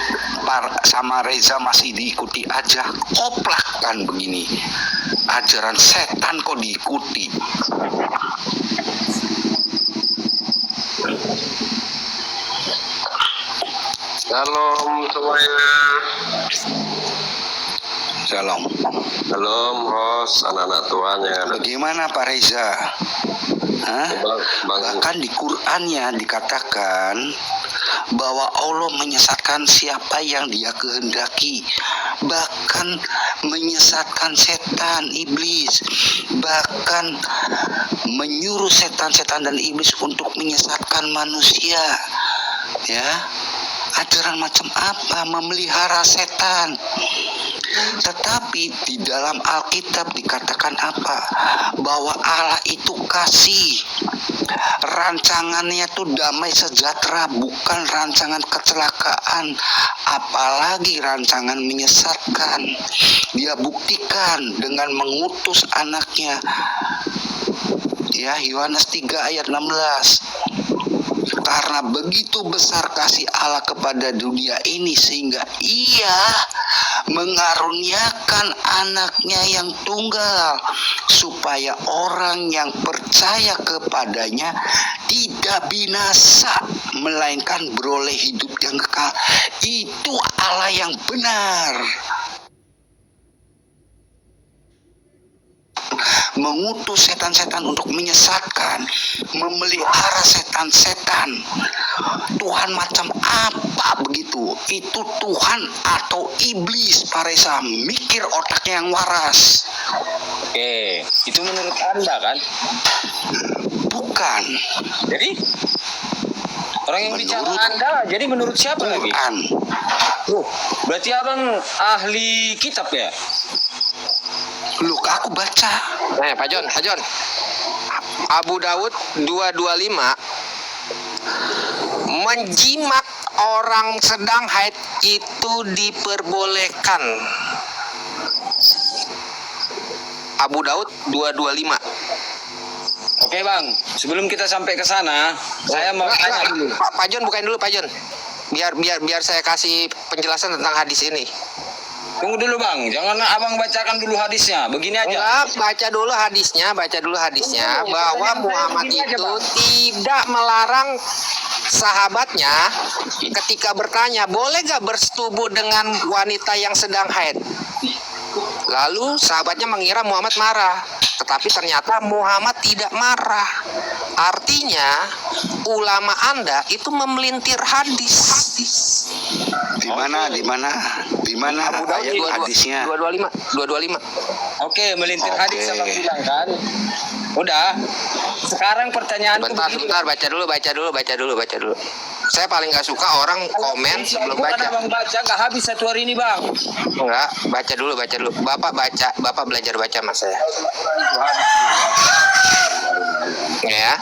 sama Reza masih diikuti aja? Koplak kan begini. Ajaran setan kok diikuti. Shalom semuanya. Shalom. Shalom host, anak-anak Tuhan yang ada. Bagaimana Pak Reza? Hah? Bahkan di Qur'annya dikatakan bahwa Allah menyesatkan siapa yang Dia kehendaki, bahkan menyesatkan setan, iblis, bahkan menyuruh setan-setan dan iblis untuk menyesatkan manusia. Ya, ajaran macam apa? Memelihara setan. Tetapi di dalam Alkitab dikatakan apa? Bahwa Allah itu kasih. Rancangannya tuh damai sejahtera, bukan rancangan kecelakaan, apalagi rancangan menyesatkan. Dia buktikan dengan mengutus anaknya. Ya, Yohanes 3 ayat 16. Karena begitu besar kasih Allah kepada dunia ini sehingga ia mengaruniakan anaknya yang tunggal supaya orang yang percaya kepadanya tidak binasa melainkan beroleh hidup yang kekal. Itu Allah yang benar. Mengutus setan-setan untuk menyesatkan, memelihara setan-setan. Tuhan macam apa begitu? Itu Tuhan atau iblis, Pak Reza? Mikir otaknya yang waras. Oke, itu menurut Anda kan? Bukan. Jadi orang yang bicara Anda, jadi menurut siapa lagi? Quran. Berarti abang ahli kitab ya? Loh, aku baca. Pak John. Abu Daud 225 menjimak orang sedang haid itu diperbolehkan. Abu Daud 225. Oke bang, sebelum kita sampai ke sana, saya mau tanya dulu. Pak John, bukain dulu Pak John. Biar saya kasih penjelasan tentang hadis ini. Tunggu dulu bang, jangan abang bacakan dulu hadisnya. Begini aja. Enggak, baca dulu hadisnya bahwa Muhammad itu tidak melarang sahabatnya ketika bertanya, boleh gak bersetubuh dengan wanita yang sedang haid? Lalu sahabatnya mengira Muhammad marah, tetapi ternyata Muhammad tidak marah. Artinya ulama Anda itu memelintir hadis. Di mana ayat hadisnya? 225. Oke, melintir hadis sama bilang kan. Udah. Sekarang pertanyaanku Bentar, baca dulu. Saya paling nggak suka orang komen sebelum baca. Abang baca nggak habis satu hari ini bang. Enggak, baca dulu. Bapak belajar baca mas saya. Ya.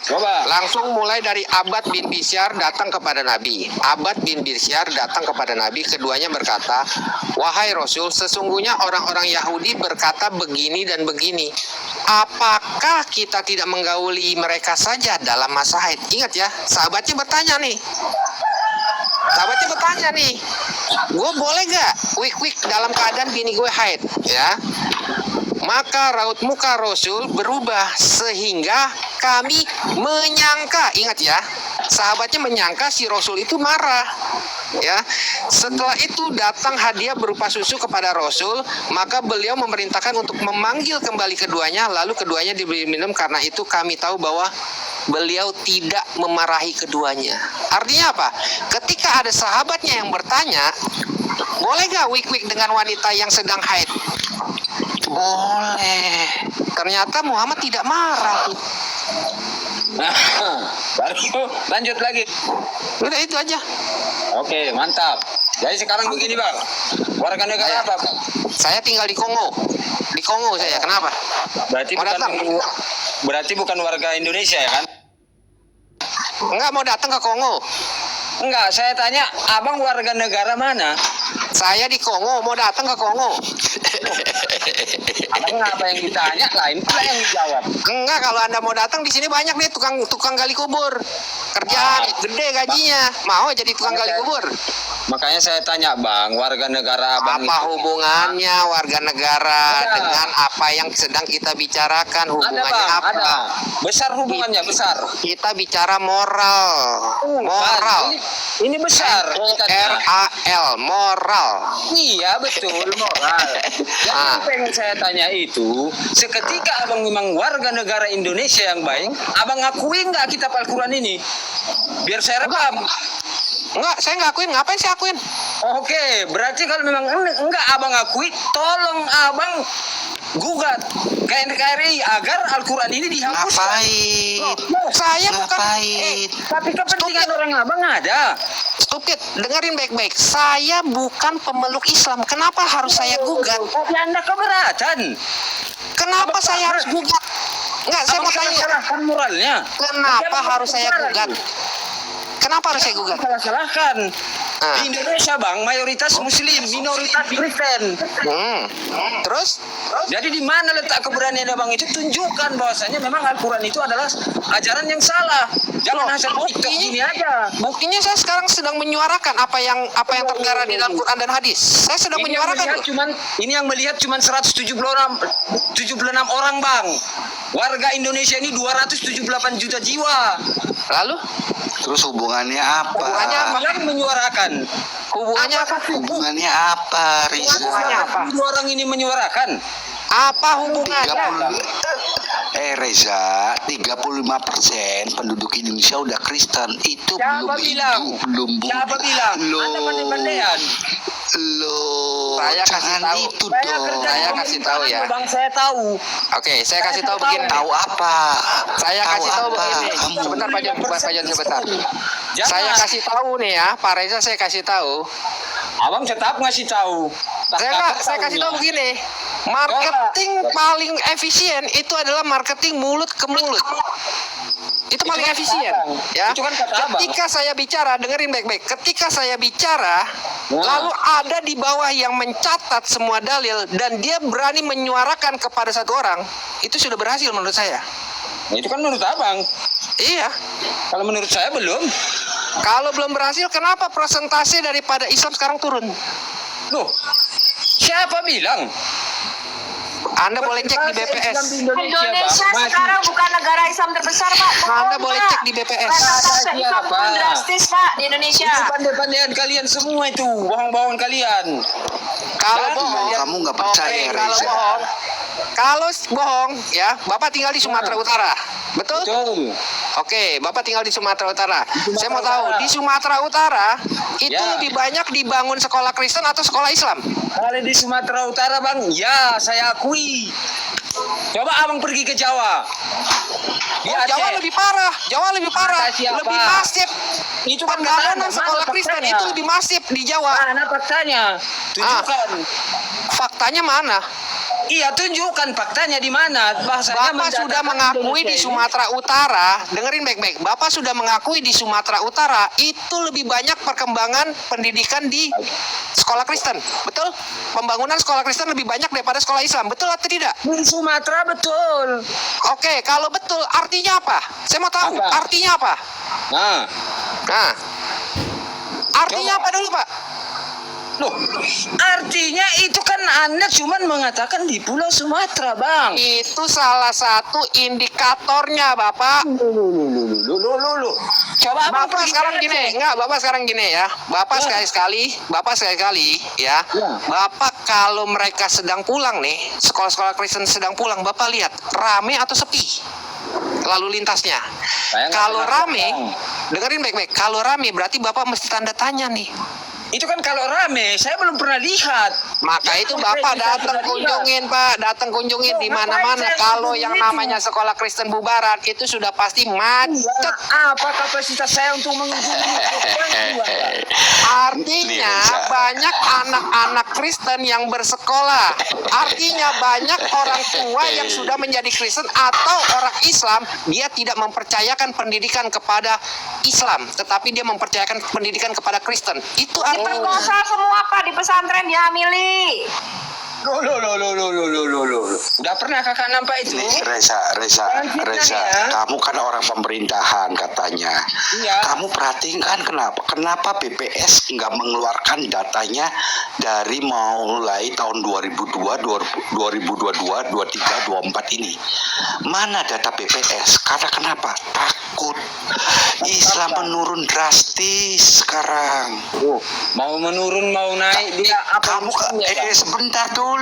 Coba. Langsung mulai dari Abbad bin Bisyar datang kepada Nabi. Keduanya berkata, wahai Rasul, sesungguhnya orang-orang Yahudi berkata begini dan begini. Apakah kita tidak menggauli mereka saja dalam masa haid? Ingat ya, sahabatnya bertanya nih, gue boleh gak wik dalam keadaan bini gue haid? Ya. Maka raut muka Rasul berubah sehingga kami menyangka, ingat ya, sahabatnya menyangka si Rasul itu marah. Ya, setelah itu datang hadiah berupa susu kepada Rasul, maka beliau memerintahkan untuk memanggil kembali keduanya, lalu keduanya diberi minum. Karena itu kami tahu bahwa beliau tidak memarahi keduanya. Artinya apa? Ketika ada sahabatnya yang bertanya, boleh gak wik dengan wanita yang sedang haid? Boleh. Ternyata Muhammad tidak marah. Baru lanjut lagi. Udah itu aja. Oke, mantap. Jadi sekarang begini bang, warga negara apa bang? Saya tinggal di Kongo. Di Kongo saya. Kenapa? Berarti bukan warga Indonesia ya kan? Enggak mau datang ke Kongo. Enggak, saya tanya, abang warga negara mana? Saya di Kongo, mau datang ke Kongo. Abang apa yang ditanya, lain pula yang dijawab. Enggak, kalau Anda mau datang di sini banyak nih tukang gali kubur. Kerjaan gede gajinya. Mau jadi tukang gali kubur? Makanya saya tanya bang, warga negara abang apa hubungannya warga negara dengan apa yang sedang kita bicarakan? Hubungannya bang, apa? Ada. Besar hubungannya, besar. Kita bicara moral. Moral. Ini besar. MORAL, moral. Iya betul, moral. Yang pengen saya tanya itu, seketika abang memang warga negara Indonesia yang baik, abang ngakuin nggak kitab Al-Quran ini? Biar saya rekam. Enggak, saya nggak akuin. Ngapain saya akuin? Oke, berarti kalau memang enggak abang akui, tolong abang gugat ke NKRI agar Al-Quran ini dihapuskan. Ngapain? Saya bukan. Tapi kepentingan Kepentingan orang abang ada. Stupid, dengerin baik-baik. Saya bukan pemeluk Islam. Kenapa harus saya gugat? Tapi Anda keberatan. Kenapa saya harus gugat? Enggak, saya mau tanya. Salahkan moralnya. Kenapa harus saya gugat? Kenapa harus saya gugat? Salahkan. Ah. Di Indonesia bang, mayoritas Muslim, minoritas Kristen. Terus? Jadi di mana letak keberanian abang itu? Tunjukkan bahwasanya memang Al-Quran itu adalah ajaran yang salah. Jangan hasil TikTok gini aja. Buktinya saya sekarang sedang menyuarakan apa yang tertera di dalam Quran dan hadis. Saya sedang menyuarakan. Ini yang melihat cuman 176 orang bang. Warga Indonesia ini 278 juta jiwa. Lalu? Terus hubungannya apa? Hubungannya apa? Yang menyuarakan. Hubungannya apa? Hubungannya apa, Riza? Hubungannya apa? Dua orang ini menyuarakan. Apa hubungannya? 30 Reza, 35% penduduk Indonesia udah Kristen. Itu Siapa bilang? Siapa bilang? Anda pandai-pandaian. Saya kasih tahu. Itu Saya dong. kerja Saya di kasih tahu ya. Bang, saya tahu. Oke, saya kasih tahu begini. Tahu apa? Saya kasih tahu apa? begini. Kamu? Sebentar Pak Jon, sebentar. Jangan. Saya kasih tahu nih ya, Pak Reza, saya kasih tahu. Abang tetap ngasih tahu. Saya kasih tahu begini. Marketing paling efisien itu adalah marketing mulut ke mulut. Itu paling kan efisien, kata abang. ya. Itu kan kata abang. Ketika saya bicara, dengerin baik-baik. Ketika saya bicara, Nah. lalu ada di bawah yang mencatat semua dalil dan dia berani menyuarakan kepada satu orang, itu sudah berhasil menurut saya. Nah, itu kan menurut abang. Iya. Kalau menurut saya belum. Kalau belum berhasil, kenapa persentase daripada Islam sekarang turun? Loh, siapa bilang? Anda boleh cek di BPS. Indonesia sekarang bukan negara Islam terbesar, Pak. Anda boleh cek di BPS. Persentase Islam pun drastis, Pak, di Indonesia. Itu pandai-pandaian kalian semua itu, bohong-bohong kalian. Kalau Dan bohong, kamu nggak percaya, oke, kalau Reza. bohong, kalau bohong, ya, Bapak tinggal di Sumatera Utara, betul? Betul. Oke, Bapak tinggal di Sumatera Utara. Saya mau tahu, di Sumatera Utara itu Ya. lebih banyak dibangun sekolah Kristen atau sekolah Islam? Kalau di Sumatera Utara bang, ya saya akui. Coba abang pergi ke Jawa. Di Oh, Aceh. Jawa lebih parah, Kata siapa? lebih masif. Itu kan Pembangunan kata sekolah mana Kristen faktanya? itu lebih masif di Jawa. Mana faktanya? Tunjukkan. Faktanya mana? Iya, tunjukkan faktanya di mana. Bahasanya Bapak sudah mengakui di Sumatera Utara, dengerin baik-baik. Bapak sudah mengakui di Sumatera Utara itu lebih banyak perkembangan pendidikan di sekolah Kristen, betul? Pembangunan sekolah Kristen lebih banyak daripada sekolah Islam, betul atau tidak? Di Sumatera betul. Oke, kalau betul artinya apa? Saya mau tahu Apa? artinya apa? Nah, Nah, artinya apa dulu, Pak? loh, artinya itu kan Anda cuma mengatakan di Pulau Sumatera, Bang. Itu salah satu indikatornya, Bapak. Loh. Coba abang Bapak pergi sekarang ke gini, Aceh. enggak, Bapak sekarang gini ya. Bapak sekali-sekali ya. Bapak kalau mereka sedang pulang nih, sekolah-sekolah Kristen sedang pulang, Bapak lihat rame atau sepi lalu lintasnya. Saya nggak Kalau pernah rame, pulang. dengerin baik-baik. Kalau rame berarti Bapak mesti tanda tanya nih. Itu kan kalau rame, saya belum pernah lihat. Maka itu Bapak datang kunjungin, Pak, datang kunjungin di mana-mana. Kalau yang namanya sekolah Kristen bubaran itu sudah pasti macet. Apa kapasitas saya untuk mengunjungi? Artinya banyak anak-anak Kristen yang bersekolah. Artinya banyak orang tua yang sudah menjadi Kristen atau orang Islam, dia tidak mempercayakan pendidikan kepada Islam, tetapi dia mempercayakan pendidikan kepada Kristen. Itu artinya Diperkosa semua, Pak, di pesantren dihamili. Loh. Udah pernah kakak nampak itu? Reza, ya. kamu kan orang pemerintahan katanya. Iya. Kamu perhatikan kenapa BPS nggak mengeluarkan datanya dari mulai tahun 2002, 2022, 23, 24 ini. Mana data BPS? Karena kenapa? Takut Islam menurun drastis sekarang. Mau menurun, mau naik, dia apa? Kamu sebentar dulu.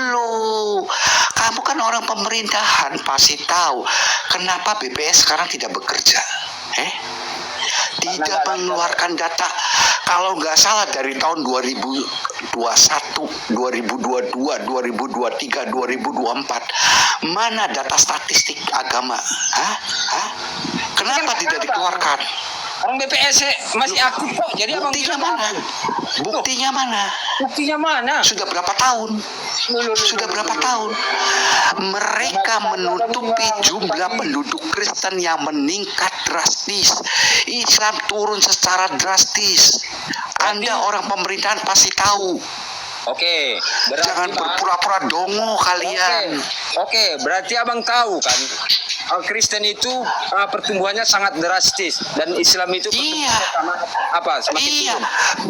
Kamu kan orang pemerintahan, pasti tahu kenapa BPS sekarang tidak bekerja. Tidak mengeluarkan data. Kalau nggak salah dari tahun 2021, 2022, 2023, 2024, mana data statistik agama? Kenapa tidak dikeluarkan? Orang BPS masih aktif kok. Jadi abang Buktinya bilang mana? Buktinya mana? buktinya mana? Sudah berapa tahun? Sudah berapa tahun? Mereka menutupi jumlah penduduk Kristen yang meningkat drastis. Islam turun secara drastis. Anda orang pemerintahan pasti tahu. Oke, berarti Jangan Bang- berpura-pura dongo kalian. Oke, berarti abang tahu kan, Kristen itu pertumbuhannya sangat drastis dan Islam itu Iya. semakin Iya. turun.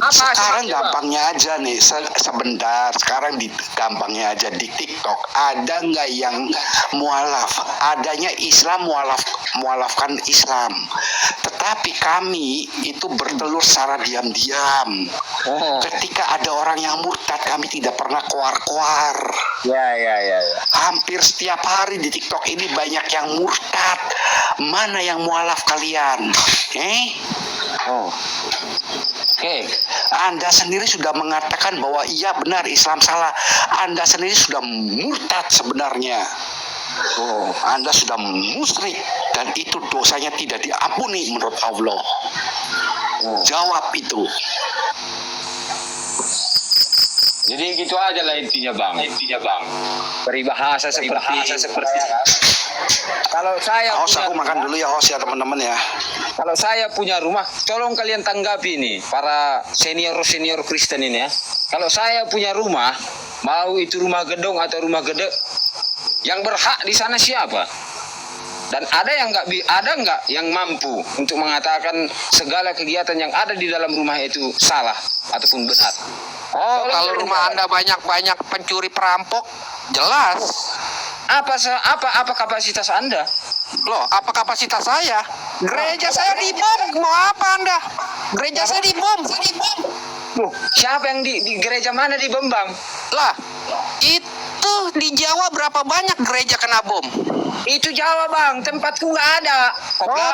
Apa Sekarang sebabnya, Bang? gampangnya aja nih, sebentar. Sekarang gampangnya aja di TikTok. Ada nggak yang mualaf? Adanya Islam mualafkan Islam. Tetapi kami itu bertelur secara diam-diam. Oh. Ketika ada orang yang murtad, kami tidak pernah koar-koar. Ya. Hampir setiap hari di TikTok ini banyak yang murtad. Mana yang mualaf kalian? Oh. Oke. Anda sendiri sudah mengatakan bahwa iya benar Islam salah. Anda sendiri sudah murtad sebenarnya. Anda sudah musyrik dan itu dosanya tidak diampuni menurut Allah. Jawab itu. Jadi gitu aja lah intinya bang. Peribahasa seperti kalau saya Host, punya aku makan dulu ya host ya teman-teman ya. Kalau saya punya rumah, tolong kalian tanggapi nih para senior Kristen ini ya. Kalau saya punya rumah, mau itu rumah gedung atau rumah gede, yang berhak di sana siapa? Dan ada nggak yang mampu untuk mengatakan segala kegiatan yang ada di dalam rumah itu salah ataupun benar? Oh, kalau rumah Anda banyak pencuri perampok, jelas. Apa kapasitas Anda? Loh, apa kapasitas saya? Gereja saya dibom, mau apa Anda? Gereja saya dibom. Siapa yang di gereja mana dibom, Bang? Lah, itu di Jawa berapa banyak gereja kena bom? Itu Jawa, Bang. Tempatku nggak ada. Oh,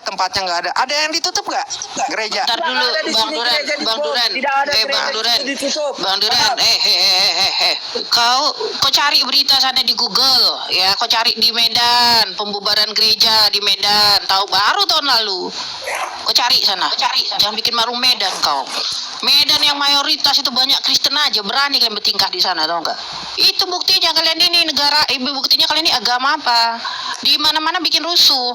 tempatnya nggak ada. Ada yang ditutup nggak? Gereja? Ntar dulu, Bang Duren. Kau cari berita sana di Google, ya. Kau cari di Medan, pembubaran gereja di Medan. Tahu baru tahun lalu. Kau cari sana. Jangan bikin malu Medan kau. Medan yang mayoritas itu banyak Kristen aja berani kalian bertingkah di sana, tahu nggak? Itu buktinya kalian ini buktinya kalian ini agama apa? Di mana-mana bikin rusuh.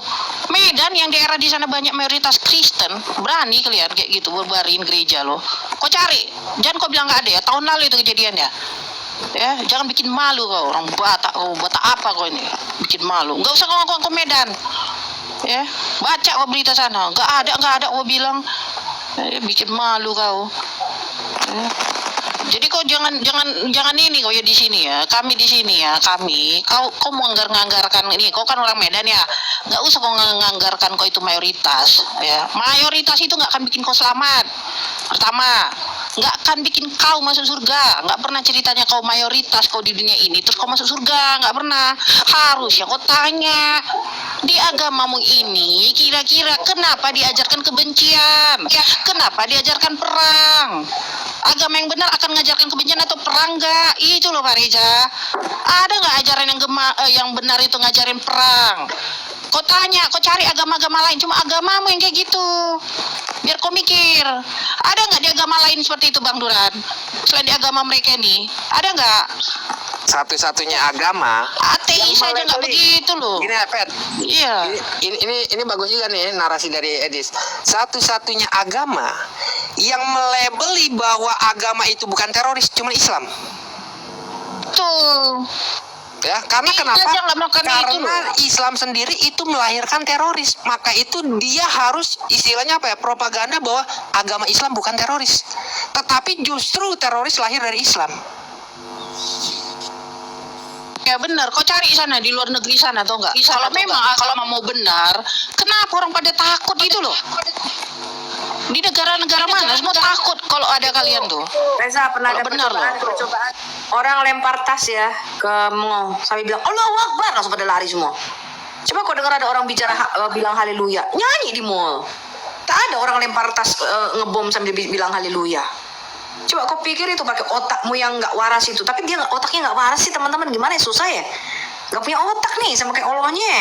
Medan yang daerah di sana banyak mayoritas Kristen, berani kalian kayak gitu berbarin gereja loh. Kau cari, jangan kau bilang nggak ada ya. Tahun lalu itu kejadiannya. Ya, jangan bikin malu kau orang Batak. Kau Batak apa kau ini? Bikin malu. Nggak usah kau ngaku ke Medan. Ya, baca kau berita sana. Nggak ada kau bilang. Bikin malu kau. Ya. Jadi kau jangan ini kau ya di sini ya. Kami di sini ya, kau mau nganggarkan ini. Kau kan orang Medan ya. Nggak usah kau nganggarkan kau itu mayoritas ya. Mayoritas itu nggak akan bikin kau selamat. Pertama, nggak akan bikin kau masuk surga. Nggak pernah ceritanya kau mayoritas kau di dunia ini terus kau masuk surga, nggak pernah. Harusnya kau tanya di agamamu ini kira-kira kenapa diajarkan kebencian? Kenapa diajarkan perang? Agama yang benar akan mengajarkan kebencian atau perang enggak? Itu loh Pak Reza. Ada nggak ajaran yang benar itu ngajarin perang? Kau tanya, kau cari agama-agama lain, cuma agamamu yang kayak gitu. Biar kau mikir, ada nggak di agama lain seperti itu Bang Duran? Selain di agama mereka ini, ada nggak? Satu-satunya agama. Ateis aja nggak begitu loh. Gini ya, Pet. Iya. Ini bagus juga nih narasi dari Edis. Satu-satunya agama yang melabeli bahwa agama itu bukan teroris cuma Islam. Tuh. Ya, karena kenapa? Karena Islam sendiri itu melahirkan teroris. Maka itu dia harus istilahnya apa ya? Propaganda bahwa agama Islam bukan teroris. Tetapi justru teroris lahir dari Islam. Ya benar, kau cari sana di luar negeri sana, tau nggak? Kalau memang agama mau benar, kenapa orang pada takut gitu loh? Di negara-negara mana semua takut kalau ada kalian tuh. Reza pernah ada Benar percobaan. Orang lempar tas ya ke mall sampai bilang Allahu Akbar, langsung pada lari semua. Coba kau dengar ada orang bilang haleluya, nyanyi di mall. Tak ada orang lempar tas ngebom sambil bilang haleluya. Coba kau pikir itu pakai otakmu yang nggak waras itu, tapi dia otaknya nggak waras sih teman-teman, gimana ya, susah ya, nggak punya otak nih sama kayak Allahnya.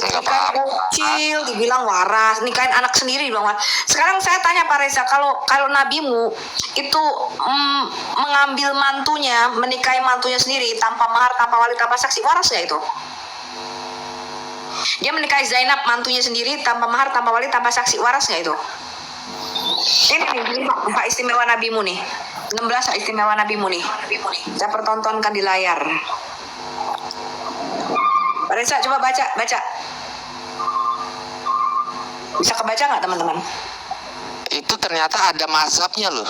Nggak Nikahin apa-apa. bocil, dibilang waras, nikahin anak sendiri dibilang waras. Sekarang saya tanya Pak Reza, kalau nabimu itu mengambil mantunya, menikahi mantunya sendiri tanpa mahar, tanpa wali, tanpa saksi, waras nggak itu? Dia menikahi Zainab mantunya sendiri tanpa mahar, tanpa wali, tanpa saksi, waras nggak itu? Ini nih hak istimewa nabimu nih, 16 hak istimewa nabimu nih. Saya pertontonkan di layar. Pak Reza coba baca. Bisa kebaca nggak teman-teman? Itu ternyata ada mazhabnya loh,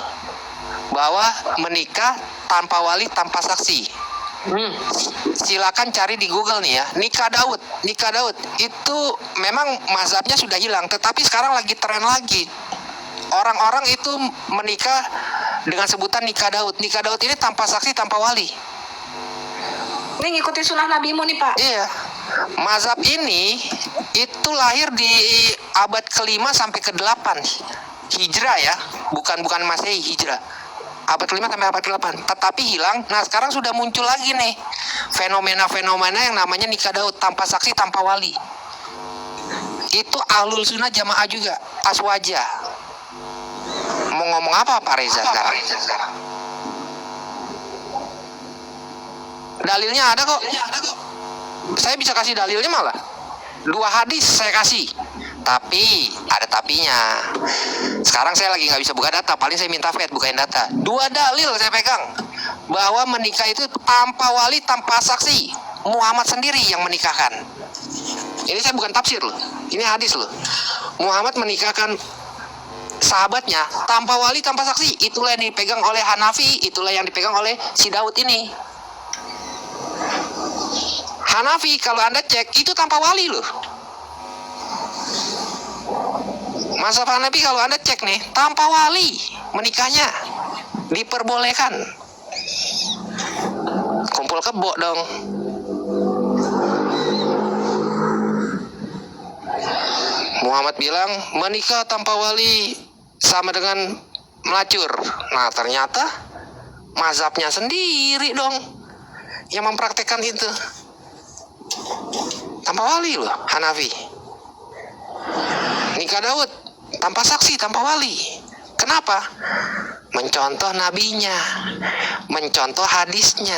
bahwa menikah tanpa wali, tanpa saksi. Silakan cari di Google nih ya, nikah Daud itu memang mazhabnya sudah hilang, tetapi sekarang lagi tren lagi. Orang-orang itu menikah dengan sebutan nikah Daud ini tanpa saksi, tanpa wali. Ini ngikutin sunnah nabimu nih Pak. Iya, mazhab ini itu lahir di abad ke-5 sampai ke-8 Hijrah ya, bukan Masehi, Hijrah. Abad ke-5 sampai abad ke-8, tetapi hilang. Nah, sekarang sudah muncul lagi nih fenomena-fenomena yang namanya nikah Daud tanpa saksi, tanpa wali. Itu ahlul sunnah jamaah juga, aswaja. Mau ngomong apa Pak Reza sekarang? Dalilnya ada kok. Saya bisa kasih dalilnya malah. 2 hadis saya kasih. Tapi ada tapinya. Sekarang saya lagi nggak bisa buka data. Paling saya minta Fed bukain data. 2 dalil saya pegang bahwa menikah itu tanpa wali, tanpa saksi. Muhammad sendiri yang menikahkan. Ini saya bukan tafsir loh. Ini hadis loh. Muhammad menikahkan sahabatnya tanpa wali, tanpa saksi. Itulah yang dipegang oleh Hanafi. Itulah yang dipegang oleh si Daud ini. Hanafi kalau Anda cek itu tanpa wali loh. Mazhab Hanafi kalau Anda cek nih tanpa wali menikahnya, diperbolehkan. Kumpul kebo dong. Muhammad bilang menikah tanpa wali sama dengan melacur. Nah, ternyata mazhabnya sendiri dong yang mempraktekkan itu. Tanpa wali loh, Hanafi. Nikah Daud tanpa saksi, tanpa wali. Kenapa? Mencontoh nabinya, mencontoh hadisnya.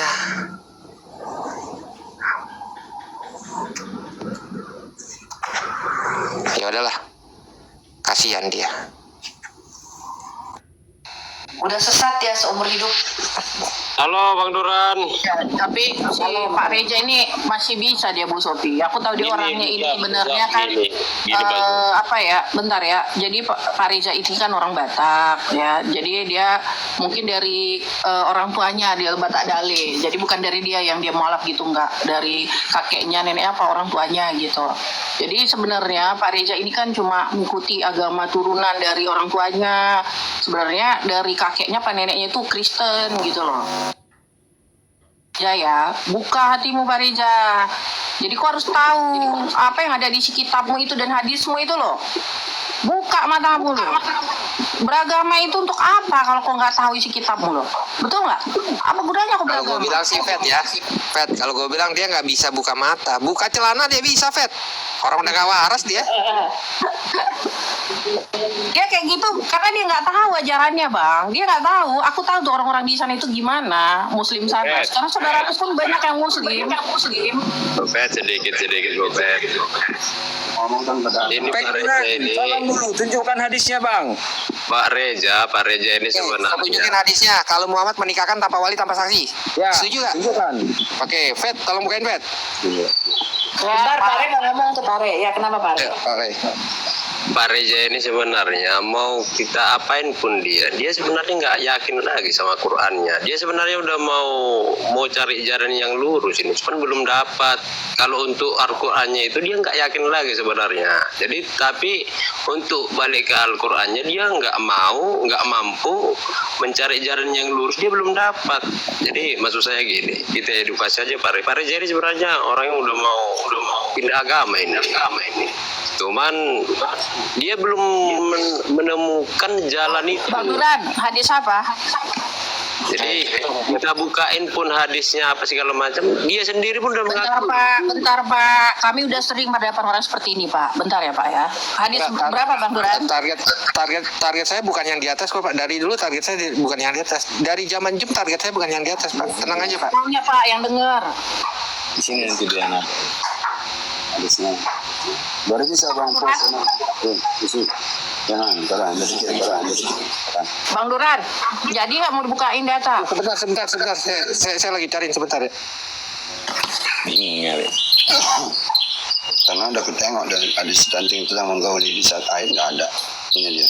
Ya udahlah, kasihan dia. Udah sesat ya seumur hidup. Halo Bang Duran. Ya, tapi si Pak Reza ini masih bisa dia Bu Sofi. Aku tahu dia Gini, orangnya ini bisa, sebenarnya kan gini, Bang. apa ya? Bentar ya. Jadi Pak Reza ini kan orang Batak ya. Jadi dia mungkin dari orang tuanya dia Batak Dale. Jadi bukan dari dia yang dia mualaf gitu, enggak. Dari kakeknya, neneknya apa orang tuanya gitu. Jadi sebenarnya Pak Reza ini kan cuma mengikuti agama turunan dari orang tuanya. Sebenarnya dari kakeknya apa neneknya itu Kristen gitu loh. Ya, buka hatimu Pak Reza. Jadi kau harus tahu apa yang ada di si kitabmu itu dan hadismu itu loh. Buka matamu loh. Beragama itu untuk apa kalau kau nggak tahu isi kitabmu loh? Betul nggak? Apa gunanya kau Kalau beragama? gue bilang sih Fed ya, Fed. Kalau gue bilang dia nggak bisa buka mata, buka celana dia bisa Fed. Orang udah gak waras dia. Dia kayak gitu karena dia nggak tahu ajarannya bang. Dia nggak tahu. Aku tahu tuh orang-orang di sana itu gimana Muslim sana. Sekarang saudaraku pun banyak yang Muslim. Gopet sedikit Gopet. Ini Pak Reza ini. Tolong dulu tunjukkan hadisnya Bang. Pak Reza ini Saya sebenarnya. tunjukin hadisnya. Kalau Muhammad menikahkan tanpa wali, tanpa saksi. Ya, Setuju gak? tunjukkan. Oke, Fed, tolong bukain Fed. Bentar Pak Re mau ngomong tuh Pak Re. Ya kenapa Pak Re? Oke. Pak Reza ini sebenarnya mau kita apain pun dia sebenarnya nggak yakin lagi sama Qur'annya. Dia sebenarnya udah mau cari jalan yang lurus ini, cuman belum dapat. Kalau untuk Al-Qur'annya itu dia nggak yakin lagi sebenarnya. Jadi tapi untuk balik ke Al-Qur'annya dia nggak mampu mencari jalan yang lurus, dia belum dapat. Jadi maksud saya gini, kita edukasi aja Pak Reza ini sebenarnya orang yang udah mau pindah agama ini. Cuman dia belum menemukan jalan itu. Bang Duran, hadis apa? Jadi Kita bukain pun hadisnya apa segala macam, dia sendiri pun udah mengaku. Bentar Pak, kami udah sering mendapat orang seperti ini Pak. Bentar ya Pak ya. Hadis berapa Bang Duran? Target saya bukan yang di atas kok Pak. Dari dulu target saya bukan yang di atas. Dari zaman Jum target saya bukan yang di atas Pak. Tenang aja Pak. Tanya Pak yang dengar. Di sini nanti dia nak. Hadisnya. Baru bisa bang puasa di sini. Jangan, terang. Bang Duran, jadi nggak mau dibukain data? Sebentar. Saya lagi cariin sebentar ya. Ini ya. Karena udah ketengok dan ada stunting itu yang menggauli di saat air nggak ada. Ini dia.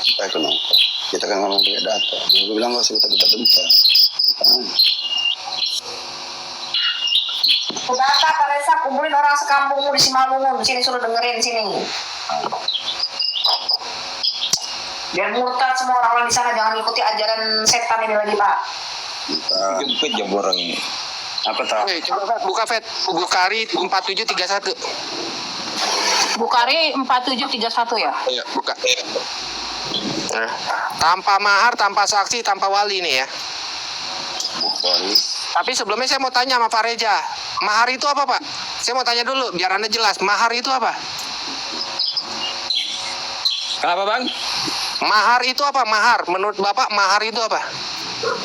Supaya kita kan ngomong pakai data. Gue bilang nggak usah kita bentar. Data Pak Reza, kumpulin orang sekampungmu di Simalungun. Sini suruh dengerin sini. Biar murtad semua orang-orang di sana, jangan ikuti ajaran setan ini lagi Pak. Jemput jam orang ini. Apa tahu? Oke, coba Fet, buka Fet. Bukhari 4731. Bukhari 4731 ya? Iya, buka. Nah, tanpa mahar, tanpa saksi, tanpa wali nih ya. Tapi sebelumnya saya mau tanya sama Pak Reza, mahar itu apa Pak? Saya mau tanya dulu biar Anda jelas, mahar itu apa? Kenapa bang? Mahar itu apa? Mahar, menurut Bapak mahar itu apa?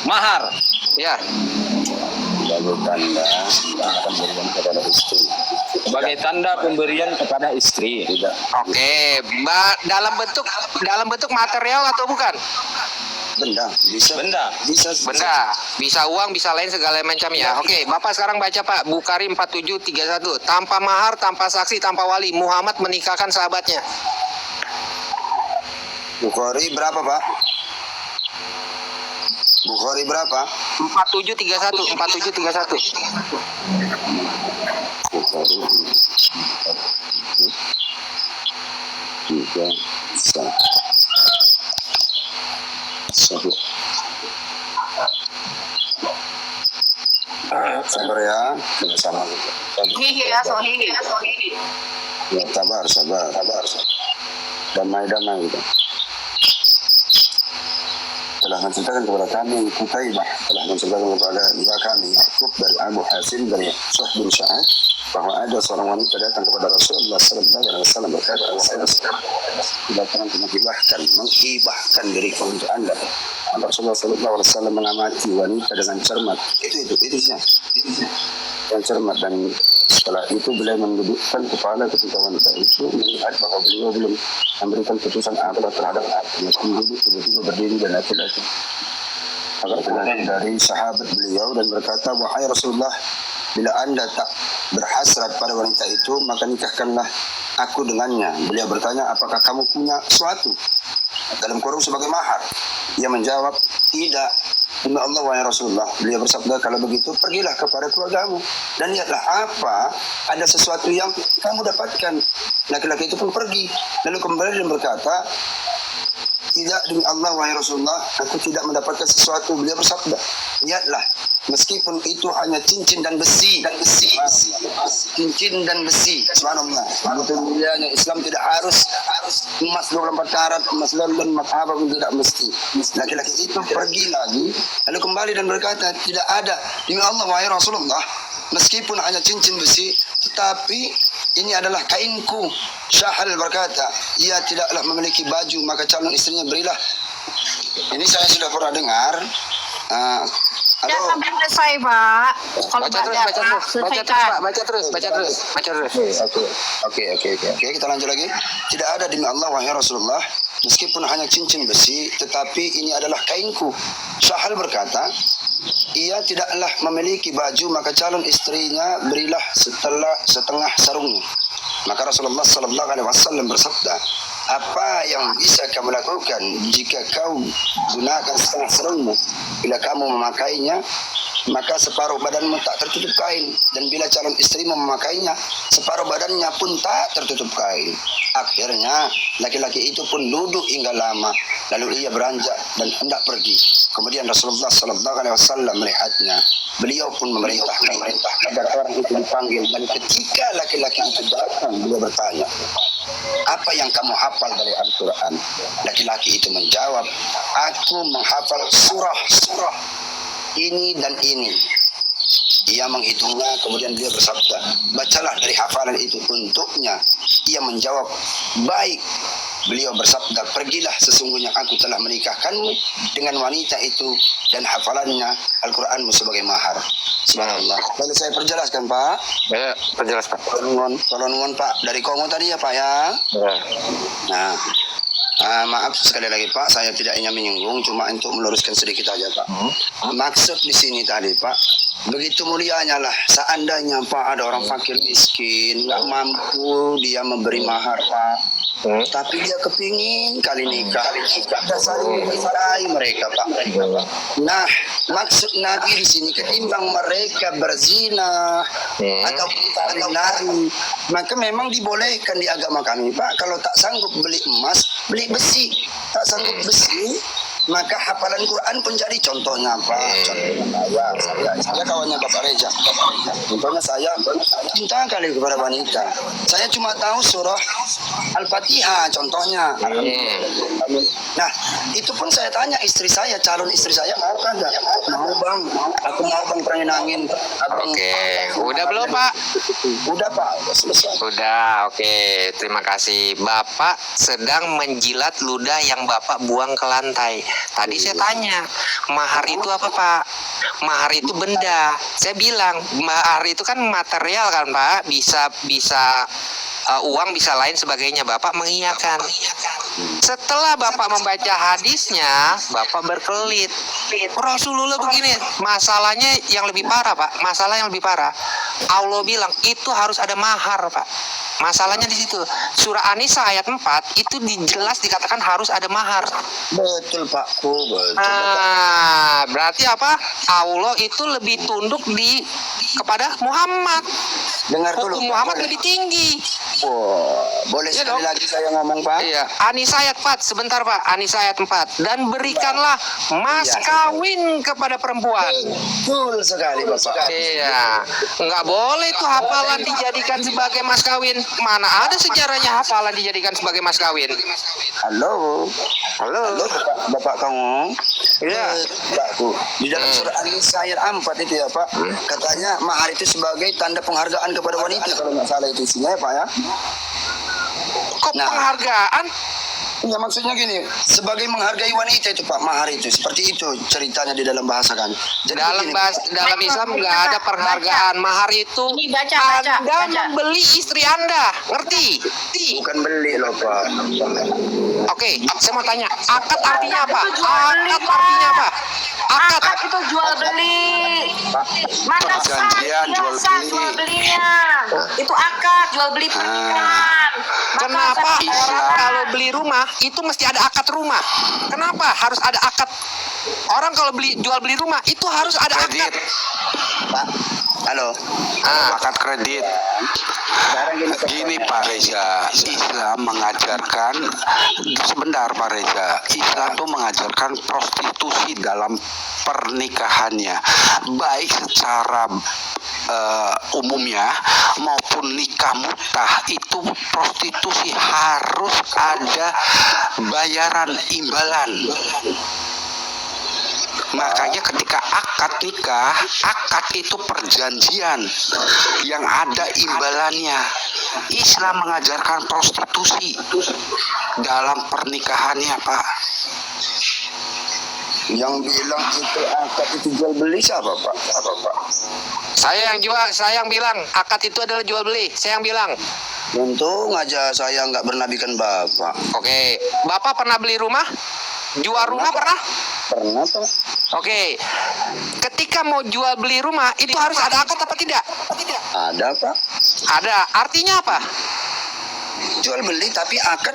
Mahar. Ya. Sebagai tanda pemberian kepada istri. Sebagai tanda pemberian kepada istri. Tidak. Oke, dalam bentuk material atau bukan? Benda. Benda, bisa uang, bisa lain segala macam ya. Oke, Bapak sekarang baca Pak, Bukhari 4731. Tanpa mahar, tanpa saksi, tanpa wali, Muhammad menikahkan sahabatnya. Bukhari berapa Pak? Bukhari berapa? 4731. Sabar ya, sama Iya, sohi. ya, sabar. Damai gitu. Telah menceritakan kepada kami Kutaibah, telah menceritakan kepada kami Yakub dari Abu Hasim dari Syuh bin Sya'ad bahwa ada seorang wanita datang kepada Rasulullah sallallahu alaihi wasallam berkata, "Kedatangan menghibahkan diriku untuk Anda." Rasulullah sallallahu alaihi wasallam mengamati wanita dengan cermat. Itu yang cermat, dan setelah itu beliau mendudukkan kepala ketika wanita itu melihat bahwa beliau belum memberikan putusan apa terhadap artinya. Duduk tiba-tiba berdiri dan laki-laki dari sahabat beliau dan berkata, "Wahai Rasulullah, bila Anda tak berhasrat pada wanita itu, maka nikahkanlah aku dengannya." Beliau bertanya, "Apakah kamu punya suatu dalam kurung sebagai mahar?" Ia menjawab, "Tidak, demi Allah wahai Rasulullah." Beliau bersabda, "Kalau begitu pergilah kepada keluargamu dan lihatlah apa ada sesuatu yang kamu dapatkan." Laki-laki itu pun pergi lalu kembali dan berkata, "Tidak, demi Allah wahai Rasulullah, aku tidak mendapatkan sesuatu." Beliau bersabda, "Lihatlah, meskipun itu hanya cincin dan besi. Cincin dan besi. Subhanallah. Begitu mulianya Islam, tidak harus emas 24 karat, emas London, emas apa pun tidak mesti." Laki-laki itu pergi lagi lalu kembali dan berkata, "Tidak ada, demi Allah wahai Rasulullah, meskipun hanya cincin besi, tetapi ini adalah kainku." Syahal berkata, "Ia tidaklah memiliki baju, maka calon istrinya berilah." Ini saya sudah pernah dengar. Ya sampai selesai Pak. Kalau Baca terus. Oke, kita lanjut lagi. Tidak ada demi Allah wahai Rasulullah, meskipun hanya cincin besi, tetapi ini adalah kainku. Syahal berkata, "Ia tidaklah memiliki baju, maka calon istrinya berilah setengah sarungnya." Maka Rasulullah sallallahu alaihi wasallam bersabda, "Apa yang bisa kamu lakukan jika kau gunakan setengah sarungmu? Bila kamu memakainya, maka separuh badanmu tak tertutup kain, dan bila calon istrimu memakainya, separuh badannya pun tak tertutup kain." Akhirnya laki-laki itu pun duduk hingga lama, lalu ia beranjak dan hendak pergi. Kemudian Rasulullah Sallallahu Alaihi Wasallam melihatnya, beliau pun memerintahkan agar orang itu dipanggil, dan ketika laki-laki itu datang, beliau bertanya, apa yang kamu hafal dari Al-Quran? Laki-laki itu menjawab, aku menghafal surah ini dan ini. Ia menghitungnya, kemudian beliau bersabda, bacalah dari hafalan itu untuknya. Ia menjawab, baik. Beliau bersabda, pergilah, sesungguhnya aku telah menikahkanmu dengan wanita itu dan hafalannya Al-Quranmu sebagai mahar. Subhanallah. Boleh saya perjelaskan, Pak? Ya, perjelas Pak. Tolong nuwun, Pak. Dari Kongo tadi ya, Pak ya? Ya. Nah, maaf sekali lagi Pak, saya tidak ingin menyinggung, cuma untuk meluruskan sedikit aja Pak. Maksud di sini tadi Pak, begitu mulianya lah, seandainya Pak ada orang fakir miskin, nggak mampu dia memberi mahar Pak, tapi dia kepingin kali nikah, ada saling mencintai mereka Pak. Nah, maksud Nabi di sini ketimbang mereka berzina atau nari, maka memang dibolehkan di agama kami Pak, kalau tak sanggup beli emas, beli besi. Tak sanggup besi, maka hafalan Quran pun jadi contohnya Pak. Contohnya saya kawannya Bapak Reza. Contohnya saya cinta kali kepada wanita. Saya cuma tahu surah Al-Fatihah contohnya. Nah, itu pun saya tanya istri saya, calon istri saya, mau kan enggak? Mau Bang, aku mau Bang perangin angin. Oke, udah belum Pak? Udah Pak, udah selesai. Udah, oke. Terima kasih. Bapak sedang menjilat ludah yang Bapak buang ke lantai. Tadi saya tanya, mahar itu apa Pak? Mahar itu benda. Saya bilang, mahar itu kan material kan Pak? Bisa uang, bisa lain sebagainya. Bapak mengiyakan. Setelah Bapak membaca hadisnya, Bapak berkelit. Rasulullah begini, masalahnya yang lebih parah Pak. Masalah yang lebih parah. Allah bilang itu harus ada mahar Pak. Masalahnya di situ. Surah An-Nisa ayat 4 itu jelas dikatakan harus ada mahar. Betul Pak, betul. Nah, berarti apa? Allah itu lebih tunduk kepada Muhammad. Dengar dulu. Hukum Muhammad lebih tinggi. Boleh Iya sekali dong. lagi saya ngomong Pak? Iya, An-Nisa ayat 4, sebentar Pak. An-Nisa ayat 4. Dan berikanlah mas kawin kepada perempuan. Betul sekali Bapak. Iya, nggak boleh tuh hafalan dijadikan sebagai mas kawin. Mana ada sejarahnya hafalan dijadikan sebagai mas kawin? Halo Bapak kamu. Iya. Pakku. Di dalam surah An-Nisa ayat 4 itu ya Pak, katanya mahar itu sebagai tanda penghargaan kepada wanita, kalau nggak salah itu isinya ya Pak ya. Kok penghargaan? Ya maksudnya gini, sebagai menghargai wanita itu Pak, mahar itu seperti itu ceritanya di dalam bahasa kan. Jadi Dalam Islam nggak ada penghargaan. Mahar itu Ini baca. Anda membeli istri Anda, ngerti? bukan beli loh Pak. Oke, saya mau tanya, akad artinya apa? Akad artinya apa? Akad itu jual beli. Mana Perjanjian jual beli. belinya? Itu akad jual beli pernikahan. Kenapa orang kalau beli rumah itu mesti ada akad rumah? Kenapa harus ada akad? Orang kalau jual beli rumah itu harus ada akad. Pak, halo. Akad kredit. Gini Pak Reza, Islam mengajarkan, sebentar Pak Reza, Islam tuh mengajarkan prostitusi dalam pernikahannya, baik secara umumnya maupun nikah mutah. Itu prostitusi harus ada bayaran imbalan. Makanya ketika akad nikah, akad itu perjanjian yang ada imbalannya. Islam mengajarkan prostitusi dalam pernikahannya Pak. Yang bilang itu akad itu jual beli siapa Pak? Saya yang bilang akad itu adalah jual beli. Saya yang bilang. Untung aja saya nggak bernabikan Bapak. Oke, Bapak pernah beli rumah? Jual rumah pernah? Pernah Pak. Oke. Ketika mau jual beli rumah itu harus ada akad apa tidak? Ada Pak. Ada. Artinya apa? Jual beli tapi akad.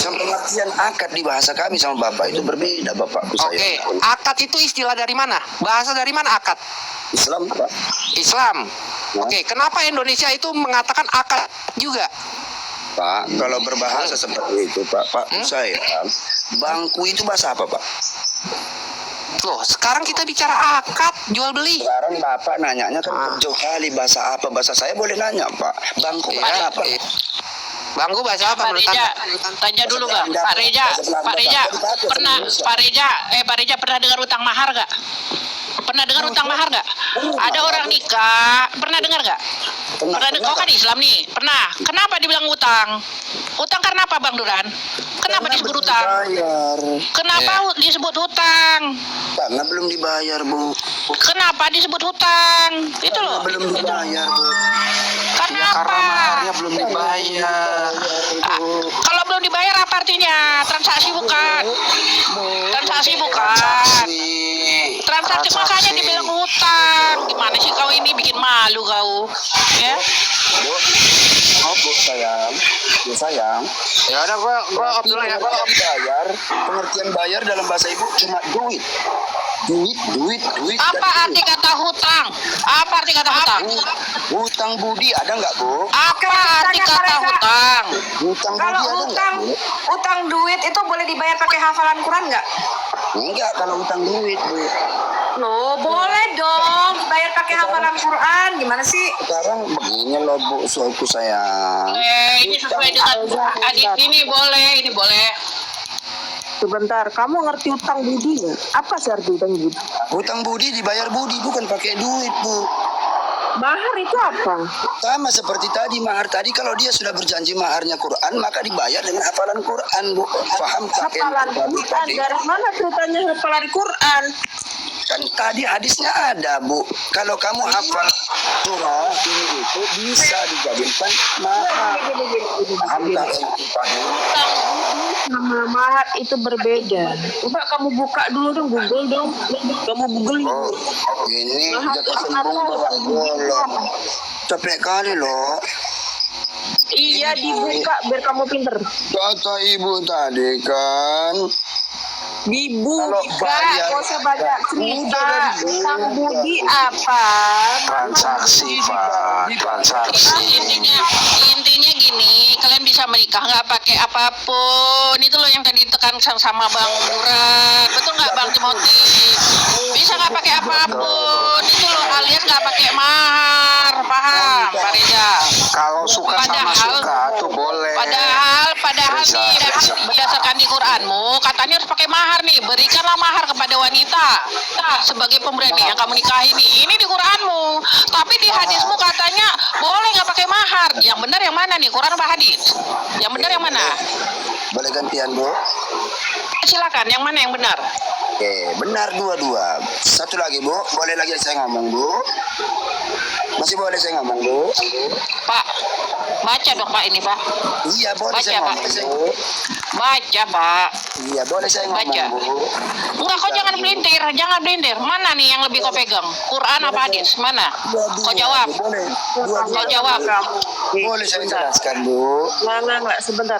Sama pengertian akad di bahasa kami sama Bapak itu berbeda Bapakku saya. Oke, akad itu istilah dari mana? Bahasa dari mana akad? Islam Pak. Islam. Oke, kenapa Indonesia itu mengatakan akad juga? Pak, kalau berbahasa seperti itu Pak saya, bangku itu bahasa apa Pak? Loh, sekarang kita bicara akad jual beli. Sekarang Bapak nanyanya kan jauh kali, bahasa apa? Bahasa saya boleh nanya, Pak. Bangku bahasa apa? Bangku bahasa apa Pak menurut Reja, Anda? tanya dulu bang. Pak Reja pernah dengar utang mahar gak? Pernah dengar utang mahar gak? Ada orang nikah, pernah dengar gak? Pernah dengar? Kau kan Islam nih, pernah. Kenapa dibilang utang? Utang karena apa Bang Duran? Kenapa disebut utang? Bayar. Kenapa disebut hutang? Karena belum dibayar, Bu. Kenapa disebut hutang? Itu loh. Belum dibayar, Bu. Karena Ya, apa? karena maharnya belum dibayar. Kalau belum dibayar apa artinya? Transaksi bukan? Transaksi bukan? Transaksi makanya dibilang hutang. Gimana sih kau ini bikin malu kau? Ya? Bu. Oh, Bu, sayang. Bu, sayang. Ya udah gua off dulu ya. Bayar, pengertian bayar dalam bahasa Ibu cuma duit. Duit. Apa arti kata hutang? Apa arti kata hutang? Hutang budi ada nggak, Bu? Apa arti kata hutang? Hutang Kalau budi ada nggak, Bu? utang duit itu boleh dibayar pakai hafalan Quran nggak? Enggak, kalau hutang duit, Bu. Loh, boleh dong bayar pakai hafalan Quran. Gimana sih? Sekarang begini loh, Bu, suatu sayang. Ini sesuai dengan hadis ini boleh. Sebentar, kamu ngerti utang budi nggak? Apa sih arti utang budi? Hutang budi dibayar budi, bukan pakai duit, Bu. Mahar itu apa? Sama seperti tadi, mahar tadi kalau dia sudah berjanji maharnya Quran, maka dibayar dengan hafalan Quran, Bu. Paham tak? Hafalan Quran, dari mana ceritanya hafalan Quran? Kan tadi hadisnya ada, Bu. Kalau kamu hafal surah ini itu bisa dijadikan mahar. Paham tak? Sama mahar itu berbeda. Coba kamu buka dulu dong, Google dong. Kamu Google. Oh, ini Mahar jaka itu sembung apa? bawa golok. Capek kali loh. Iya, dibuka biar kamu pinter. Kata ibu tadi kan. Dibuka, bayar- gak usah banyak cerita. Utang budi apa? Transaksi, Pak. Transaksi. Intinya gini, kalian bisa menikah nggak pakai apapun. Itu loh yang tadi ditekankan sama Bang Duran. Betul nggak Bang Timothy? Bisa nggak pakai apapun. Itu loh alias nggak pakai mahar. Paham, Pak Reza? Kalau suka sama suka tuh boleh. Padahal Bisa, nih bisa. berdasarkan di Quranmu katanya harus pakai mahar nih. Berikanlah mahar kepada wanita sebagai pemberian nih yang kamu nikahi nih. Ini di Quranmu. Tapi di hadismu katanya boleh nggak pakai mahar. Yang benar yang mana nih? Quran apa hadis? Yang benar yang mana? Boleh gantian, Bu? Silakan, yang mana yang benar? Oke, benar dua-dua. Satu lagi, Bu. Boleh lagi saya ngomong, Bu? Masih boleh saya ngomong, Bu? Pak, baca dong Pak ini Pak. Iya, boleh Baca, saya Pak. ngomong, Bu. Baca Pak. Iya, boleh saya ngomong, Baca. Bu. Enggak, kau jangan belintir. Mana nih yang lebih kau pegang? Quran apa hadis? Mana? Dua-dua, Kau jawab. Bu. Boleh. Dua-dua. Kau jawab. Boleh saya jelaskan, Bu? Nggak, sebentar.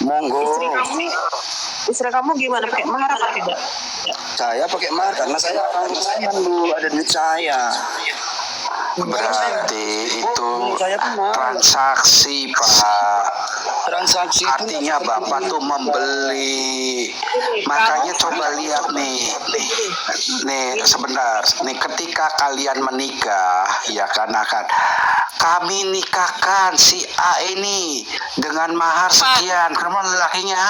Monggo. Istri kamu gimana? Pakai mahar apa tidak? Saya pakai mahar karena saya Bu, ada duit saya. Berarti itu Saya pun mau. transaksi, Pak. Transaksi itu Artinya Bapak tuh membeli. Makanya coba lihat nih. Nih, sebentar. Nih, ketika kalian menikah, ya kan akan kami nikahkan si A ini dengan mahar sekian. Kemudian lelakinya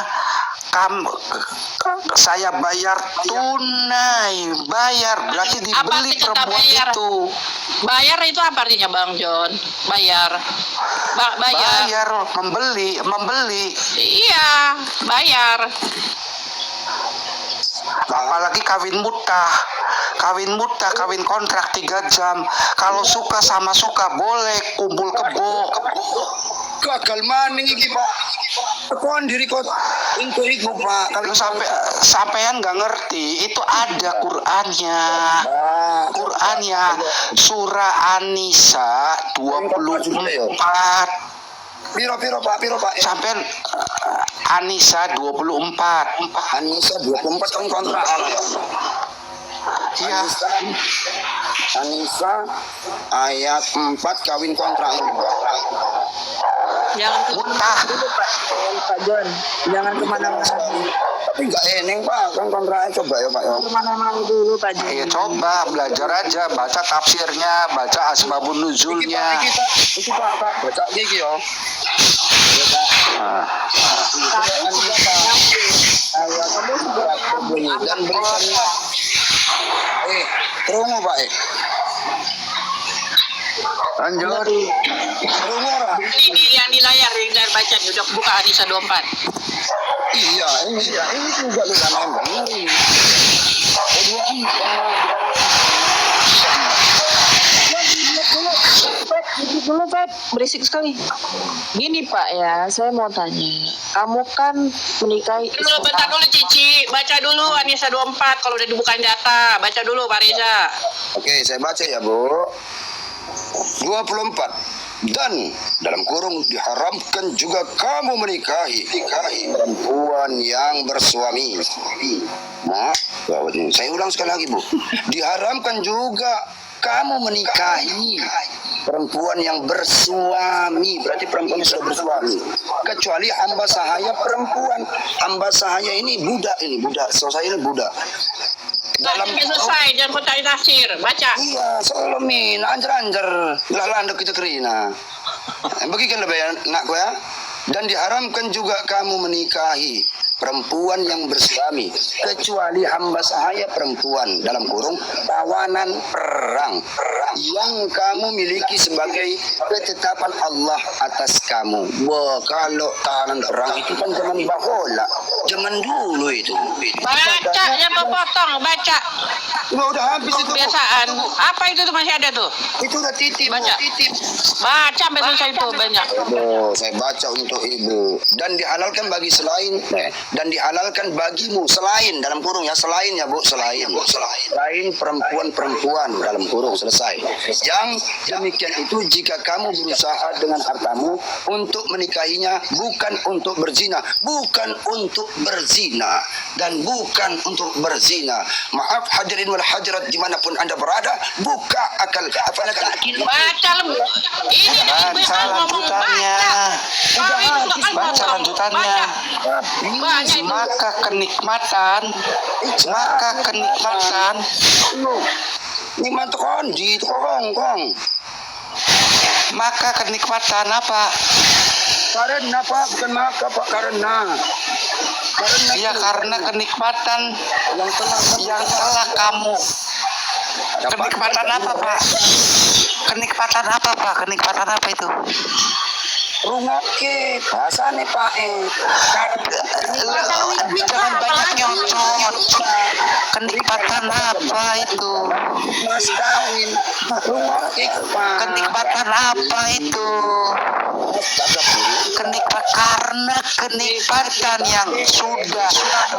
saya bayar tunai, berarti Apa dibeli arti kata perempuan bayar? itu. Bayar itu apa artinya Bang John? Bayar. Bayar. Membeli. Iya, bayar. Apalagi kawin kontrak 3 jam. Kalau suka sama suka boleh kumpul kebo. gagal maning iki, Pak. Kon diri kok untuk iku, Pak. Kalau sampean nggak ngerti, itu ada Qur'annya. Surah An-Nisa 24. Piro, Pak? Sampean An-Nisa 24. Anissa 24 tahun kontrak. Iya. Anissa ayat 4 kawin kontrak. Jangan kemana-mana dulu Pak John. Jangan kemana-mana dulu. Tapi enggak eneng Pak, kan kontraknya coba ya Pak ya. Kemana-mana dulu Pak John. Ya coba belajar aja, baca tafsirnya, baca asbabun nuzulnya. Itu Pak, baca gigi ya. Saya sudah mengambil. Ayat berbunyi dan berikannya. Rungu Pak. Lanjut. Rungu ora? Ini yang di layar yang dari baca udah buka Anissa 24. Iya, ini juga lu kan nembak. Dulu Pak, berisik sekali. Gini Pak ya, saya mau tanya. Kamu kan menikahi Dulu bentar dulu Cici, baca dulu Anissa 24 kalau udah dibukain data. Baca dulu Pak Reza. Oke, saya baca ya, Bu. 24. Dan dalam kurung diharamkan juga kamu menikahi perempuan yang bersuami. Saya ulang sekali lagi, Bu. Diharamkan juga kamu menikahi perempuan yang bersuami, berarti perempuan yang sudah bersuami, kecuali hamba sahaya perempuan. Hamba sahaya ini budak, so saya ini budak. Dalam selesai, jangan kau cari tafsir. Baca. Iya, solomin, anjar-anjar, landok kita kerina. Bagikan lebih nak gue ya. Dan diharamkan juga kamu menikahi perempuan yang bersuami, kecuali hamba sahaya perempuan, dalam kurung tawanan perang yang kamu miliki sebagai ketetapan Allah atas kamu. Wah, kalau tawanan perang itu kan zaman bahola, zaman dulu itu. Baca, jangan potong, baca. Udah habis itu. Kebiasaan. Apa itu tuh masih ada tuh? Itu udah titip. Baca. Baca sampai selesai itu banyak. Oh, saya baca untuk ibu. Dan dihalalkan bagi selain, dan dihalalkan bagimu selain, dalam kurung ya, selain ya Bu, selain perempuan dalam kurung, selesai. Yang demikian itu jika kamu berusaha dengan hartamu untuk menikahinya, bukan untuk berzina, dan bukan untuk berzina. Maaf hadirin wal hadirat dimanapun anda berada, buka akal. Afala ta'qilun. Baca ini Baca lanjutannya. Baca lanjutannya. Maka kenikmatan Nikmat kondi kong. maka kenikmatan apa? Karena Pak, bukan maka Pak, karena Ya karena kenikmatan yang telah kamu. Kenikmatan apa Pak? Kenikmatan apa Pak? Kenikmatan apa itu? rungoke bahasane Pak Jangan banyak nyocot. Kenikmatan apa itu? Mas kawin rungoke Pak. Kenikmatan apa itu? Karena kenikmatan yang sudah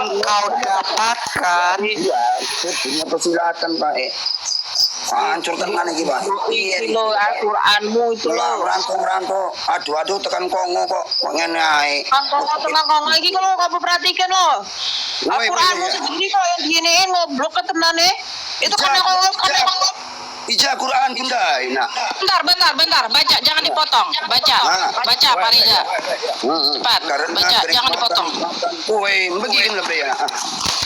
engkau dapatkan. Iya, punya persilatan Pak hancurkan mana gitu Pak. Lo Al-Qur'anmu itu Lah lo. rantau. Aduh tekan Kongo kok ngene ae. Kongo tenang Kongo lagi kalau kamu perhatikan lo. Al-Qur'anmu sendiri kok yang diginiin ngoblok ke tenane. Itu karena Kongo. Ija Quran kundai. Nah. Bentar. Baca, jangan dipotong. Baca Pak Riza. Cepat. Baca, jangan dipotong. Woi, begini lebih ya.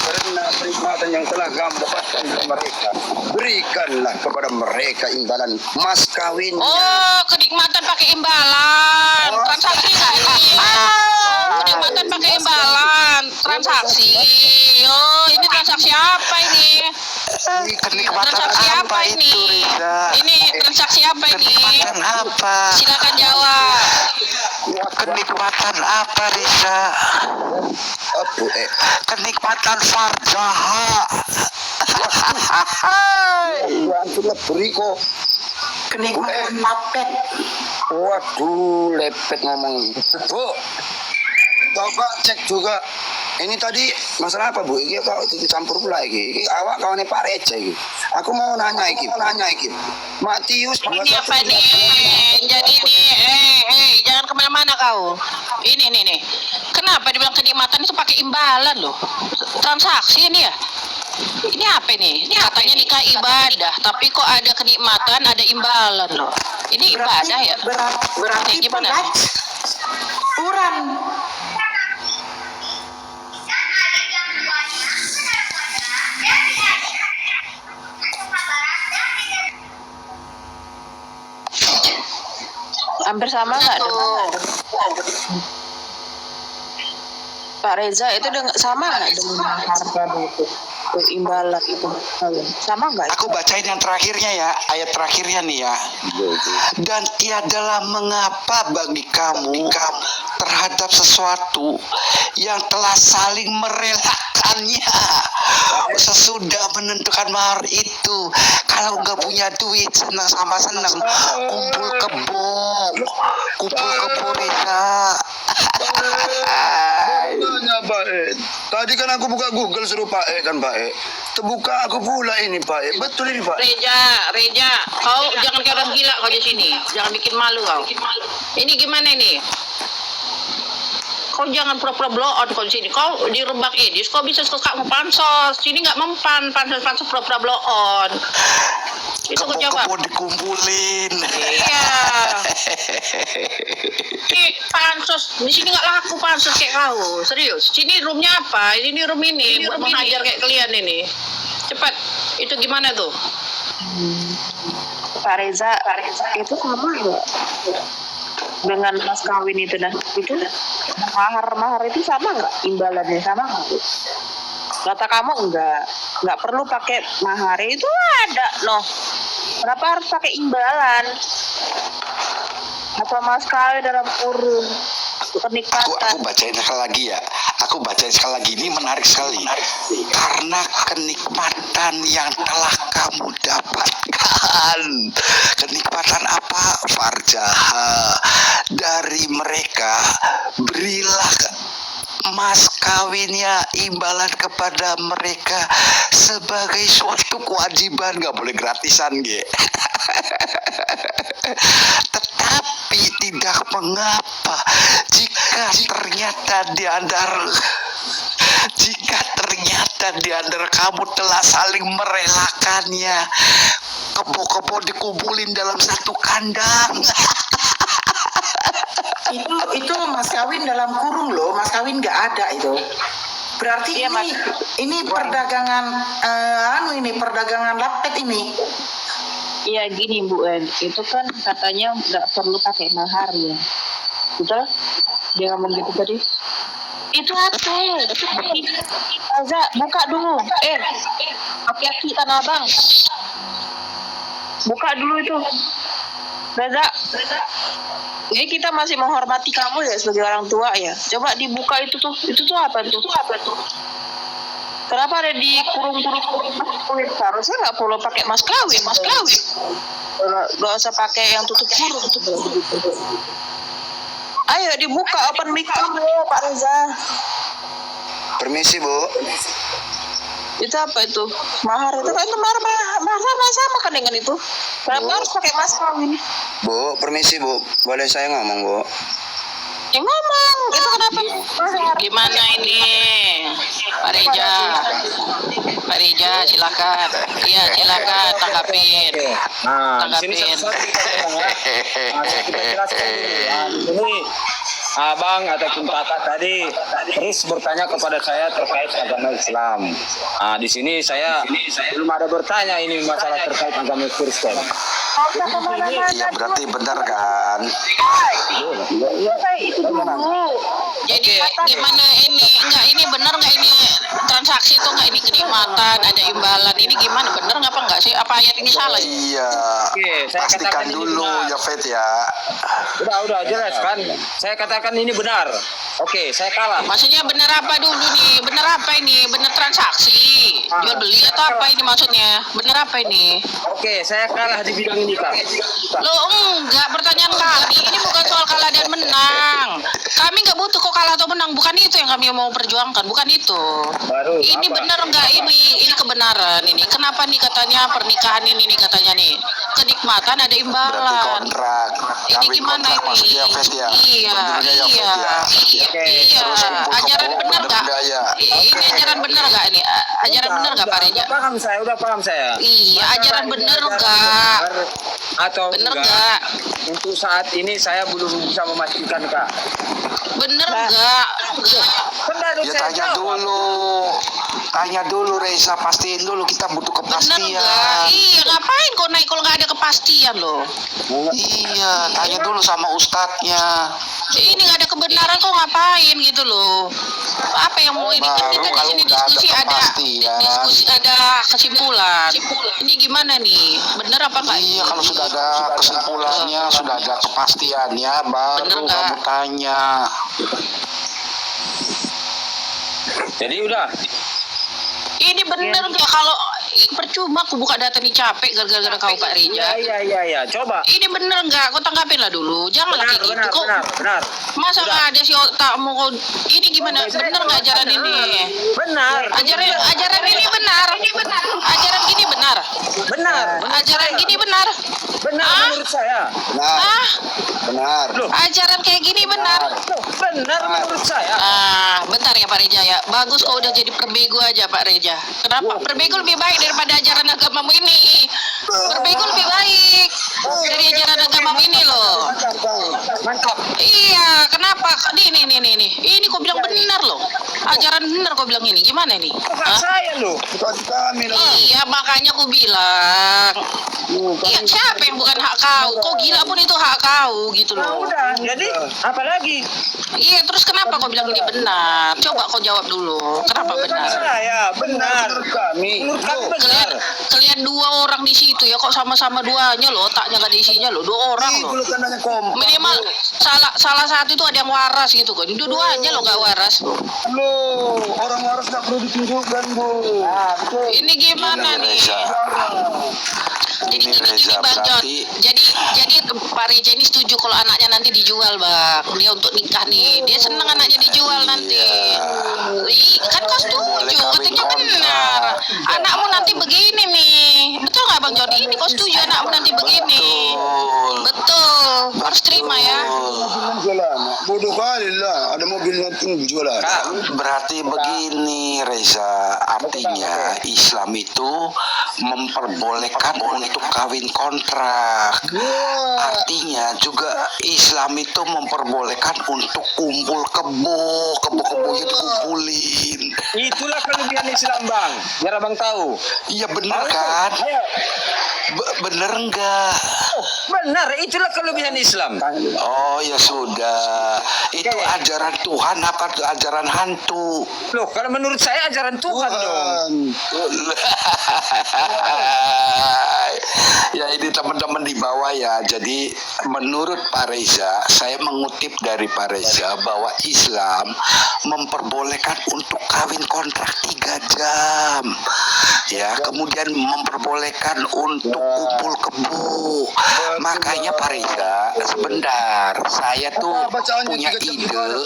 Karena perkhidmatan yang telah kamu dapatkan dari mereka, berikanlah kepada mereka imbalan mas kawin. Oh, kenikmatan pakai imbalan. Transaksi nggak ini? Oh, kenikmatan pakai imbalan. Transaksi. Oh, ini transaksi apa ini? Kenikmatan Transaksi apa apa itu, ini? Riza? Ini transaksi apa ini? Kenikmatan apa? Silakan jawab. Kenikmatan apa Riza? Kenikmatan farjaha. Sudah beri kok. Kenikmatan mapet. Waduh, lepet ngomong. Bu, coba cek juga. Ini tadi masalah apa Bu? Ini kok dicampur pula ini. Ini awak kawannya Pak Reja ini. Aku mau nanya iki. Matius Ini apa nih? Jadi ini, jangan kemana-mana kau. Ini nih. Kenapa dibilang kenikmatan itu pakai imbalan loh? Transaksi ini ya? Ini apa nih? Ini katanya nikah ibadah, tapi kok ada kenikmatan, ada imbalan loh. Ini ibadah ya? Berarti Ini gimana? Kurang. Hampir sama nggak dengan Pak Reza itu sama nggak dengan harta itu imbalan itu sama nggak? Aku bacain yang terakhirnya ya, ayat terakhirnya nih ya. Dan tiadalah mengapa bagi kamu terhadap sesuatu yang telah saling merelakannya sesudah menentukan mahar itu. Kalau nggak punya duit, senang sama senang, kumpul kebo Reza. Tanya Pak E. Tadi kan aku buka Google suruh Pak E kan Pak E. Terbuka aku pula ini Pak E. Betul ini Pak E. Reja, kau jangan kayak orang gila kau di sini. Jangan bikin malu kau. Ini gimana ini? Kau jangan pura-pura blow on kau di sini. Kau di Rembang Edis, kau bisa suka mau pansos. Sini nggak mempan, pansos pura-pura blow on. Itu kau jawab. Kebo dikumpulin. Iya. Ini pansos di sini nggak laku pansos kayak kau. Serius. Sini roomnya apa? Ini room ini buat mengajar kayak kalian ini. Cepat. Itu gimana tuh? Pak Reza itu sama nggak dengan mas kawin itu nah itu mahar itu sama nggak imbalannya sama nggak? Kata kamu nggak perlu pakai mahar itu ada loh. Kenapa harus pakai imbalan? Apa mas kawin dalam kurung kenikmatan? Aku bacain sekali lagi ya. Aku bacain sekali lagi, ini menarik sekali. Karena kenikmatan yang telah kamu dapatkan. Kenikmatan apa? Farjaha. Dari mereka berilah mas kawinnya imbalan kepada mereka sebagai suatu kewajiban, nggak boleh gratisan ge. Tetapi tidak mengapa jika ternyata di antara kamu telah saling merelakannya, kebo-kebo dikumpulin dalam satu kandang. Itu mas kawin dalam kurung loh, mas kawin nggak ada itu. Berarti ini perdagangan perdagangan lapet ini. Iya gini Bu En, itu kan katanya nggak perlu pakai mahar ya, betul? Dia ngomong gitu tadi. Itu apa? Aza, buka dulu. Aki-aki Tanah Abang. Buka dulu itu. Reza. Ini kita masih menghormati kamu ya sebagai orang tua ya. Coba dibuka itu tuh. Itu tuh apa tuh? Kenapa ada di kurung-kurung? Harusnya nggak perlu pakai mas kawin. Nggak usah pakai yang tutup kurung tuh. Ayo dibuka open mic kamu Pak Reza. Permisi Bu. Itu apa itu? Mahar itu kan mahar sama kan dengan itu. Kenapa harus pakai mas kawin? Bu, permisi Bu. Boleh saya ngomong Bu? Ya ngomong. Itu kenapa? Mahar. Gimana ini? Pak Reja, silakan. Iya, silakan tanggapin. Nah, di sini Tanggapin. kita jelaskan dulu. Ini abang ataupun kakak tadi terus bertanya kepada saya terkait agama Islam. Nah, di sini saya belum ada bertanya ini masalah terkait agama Kristen. Iya berarti benar kan? Itu dulu. Jadi gimana ini? Ini benar nggak ini transaksi itu nggak ini kenikmatan ada imbalan ini gimana benar nggak apa nggak sih? Apa ayat ini salah? Iya. Oke, saya Pastikan katakan ini dulu benar. ya Fet ya. Udah jelas kan? Saya katakan ini benar. Oke, saya kalah. Maksudnya benar apa dulu nih? Benar apa ini? Benar transaksi? Jual beli atau apa ini maksudnya? Benar apa ini? Oke, saya kalah di bidang ini Kak. Lo enggak, pertanyaan kami ini bukan soal kalah dan menang. Kami nggak butuh kok kalah atau menang, bukan itu yang kami mau perjuangkan, bukan itu. Baru Ini apa? benar enggak ini kebenaran ini? Kenapa nih katanya pernikahan ini nih katanya nih kenikmatan ada Berarti imbalan. kontrak. Ini Kawin gimana kontrak ini? maksudnya Fet ya. Iya, Judulnya ya, Iya, Fed, ya. iya. Terus kumpul Ajaran kebo, benar nggak? budaya. Ini ajaran benar nggak ini? Ajaran benar nggak Pak Reja? Udah paham saya. Iya, ajaran Masalah ini benar ajaran nggak? benar atau Bener enggak? nggak? Untuk saat ini saya belum bisa memastikan, Kak. Bener nggak? Benar, Ya saya tanya jawab. dulu Reza, pastiin dulu, kita butuh Bener nggak? kepastian. Iya, ngapain kau naik kalau nggak ada kepastian loh? Iya, tanya dulu sama ustadznya. Ini nggak ada kebenaran kok ngapain gitu loh? Apa yang mau ini? Kan Baru kita di kalau sini udah ada diskusi kepastian. ada kesimpulan. Ini gimana nih? Bener apa enggak? Iya, kalau sudah ada kesimpulannya, sudah ada kepastiannya, baru Bener nggak? kamu tanya. Jadi udah. Ini bener nggak? Kalau percuma aku buka data nih capek gara-gara kau Pak Reja. Iya. Coba. Ini bener nggak? Kau tanggapin lah dulu. Janganlah kayak gitu. Kok Benar. masa nggak ada si otakmu? Kau ini gimana? Bener nggak ajaran ini? Benar. Ajaran ini benar. Ajaran gini benar. Benar. Ajaran gini benar. Benar Ah? menurut saya. Ah, Benar. ajaran kayak gini benar. Benar menurut saya. Ah, bentar ya Pak Reja ya. Bagus kau udah jadi perbego aja Pak Reja. Kenapa? Perbego lebih baik daripada ajaran agamamu ini. Perbego lebih baik dari ajaran agamamu ini loh. Mantap. Iya, kenapa? Nih. Ini kau bilang benar loh. Ajaran benar kau bilang ini. Gimana nih? Hak saya loh. Iya, makanya aku bilang. Iya, siapa yang bukan hak kau? Kau gila pun itu hak kau gitu loh. Udah. Jadi apalagi? Iya, terus kenapa kau bilang ini benar? Coba kau jawab dulu. Kenapa benar? Saya benar. Menurut kami benar. Kalian dua orang di situ ya, kok sama-sama duanya loh, otaknya nggak ada isinya loh, dua orang loh. Minimal salah satu itu ada yang waras gitu kan. Dua-duanya loh nggak waras. Orang waras nggak perlu ditunjukkan, Bu. Ini gimana nih? Jadi Ini gini Reza, Bang John. berarti Jadi Pak Reja ini setuju kalau anaknya nanti dijual Bang. Dia untuk nikah nih. Dia seneng anaknya dijual nanti. Kan kau setuju, katanya benar. Anakmu nanti begini nih. Betul nggak Bang John? Ini kau setuju anakmu nanti begini. Betul. Harus terima ya. Bodoh kali lah, ada mobil nanti jualan. Berarti begini Reza, artinya Islam itu memperbolehkan untuk kawin kontrak. Artinya juga Islam itu memperbolehkan untuk kumpul kebo-kebonya dikumpulin. Itulah kelebihan Islam, Bang. Biar Abang tahu. Iya bener kan? Bener enggak? Benar, itulah kelebihan Islam. Oh ya sudah, itu ajaran Tuhan apa ajaran hantu? Loh, kalau menurut saya ajaran Tuhan dong. Ya ini teman-teman di bawah ya. Jadi menurut Pak Reza, saya mengutip dari Pak Reza bahwa Islam memperbolehkan untuk kawin kontrak 3 jam. Ya, kemudian memperbolehkan untuk kumpul kebo. Makanya Pak Reza, sebentar, saya tuh punya ide.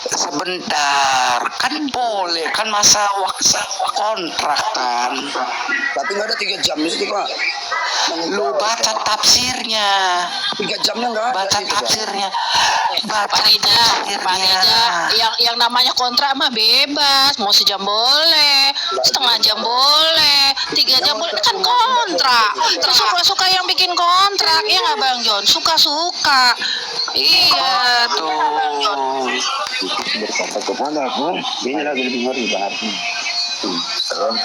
Sebentar, kan boleh, kan masa waktu kontrak kan. Tapi nggak ada 3 jam itu, Pak. Lu baca tafsirnya. 3 jamnya nggak ada. Baca gitu, Pak. tafsirnya. Baca Pak Reja, tafsirnya. yang namanya kontrak mah bebas, mau sejam boleh, setengah jam boleh, 3 jam boleh, kan kontrak. Terus suka-suka yang bikin kontrak, ya nggak Bang John? Suka-suka. Iya, tuh Bang John. Berkata kepada pun, ini lagi lebih ngeri berarti.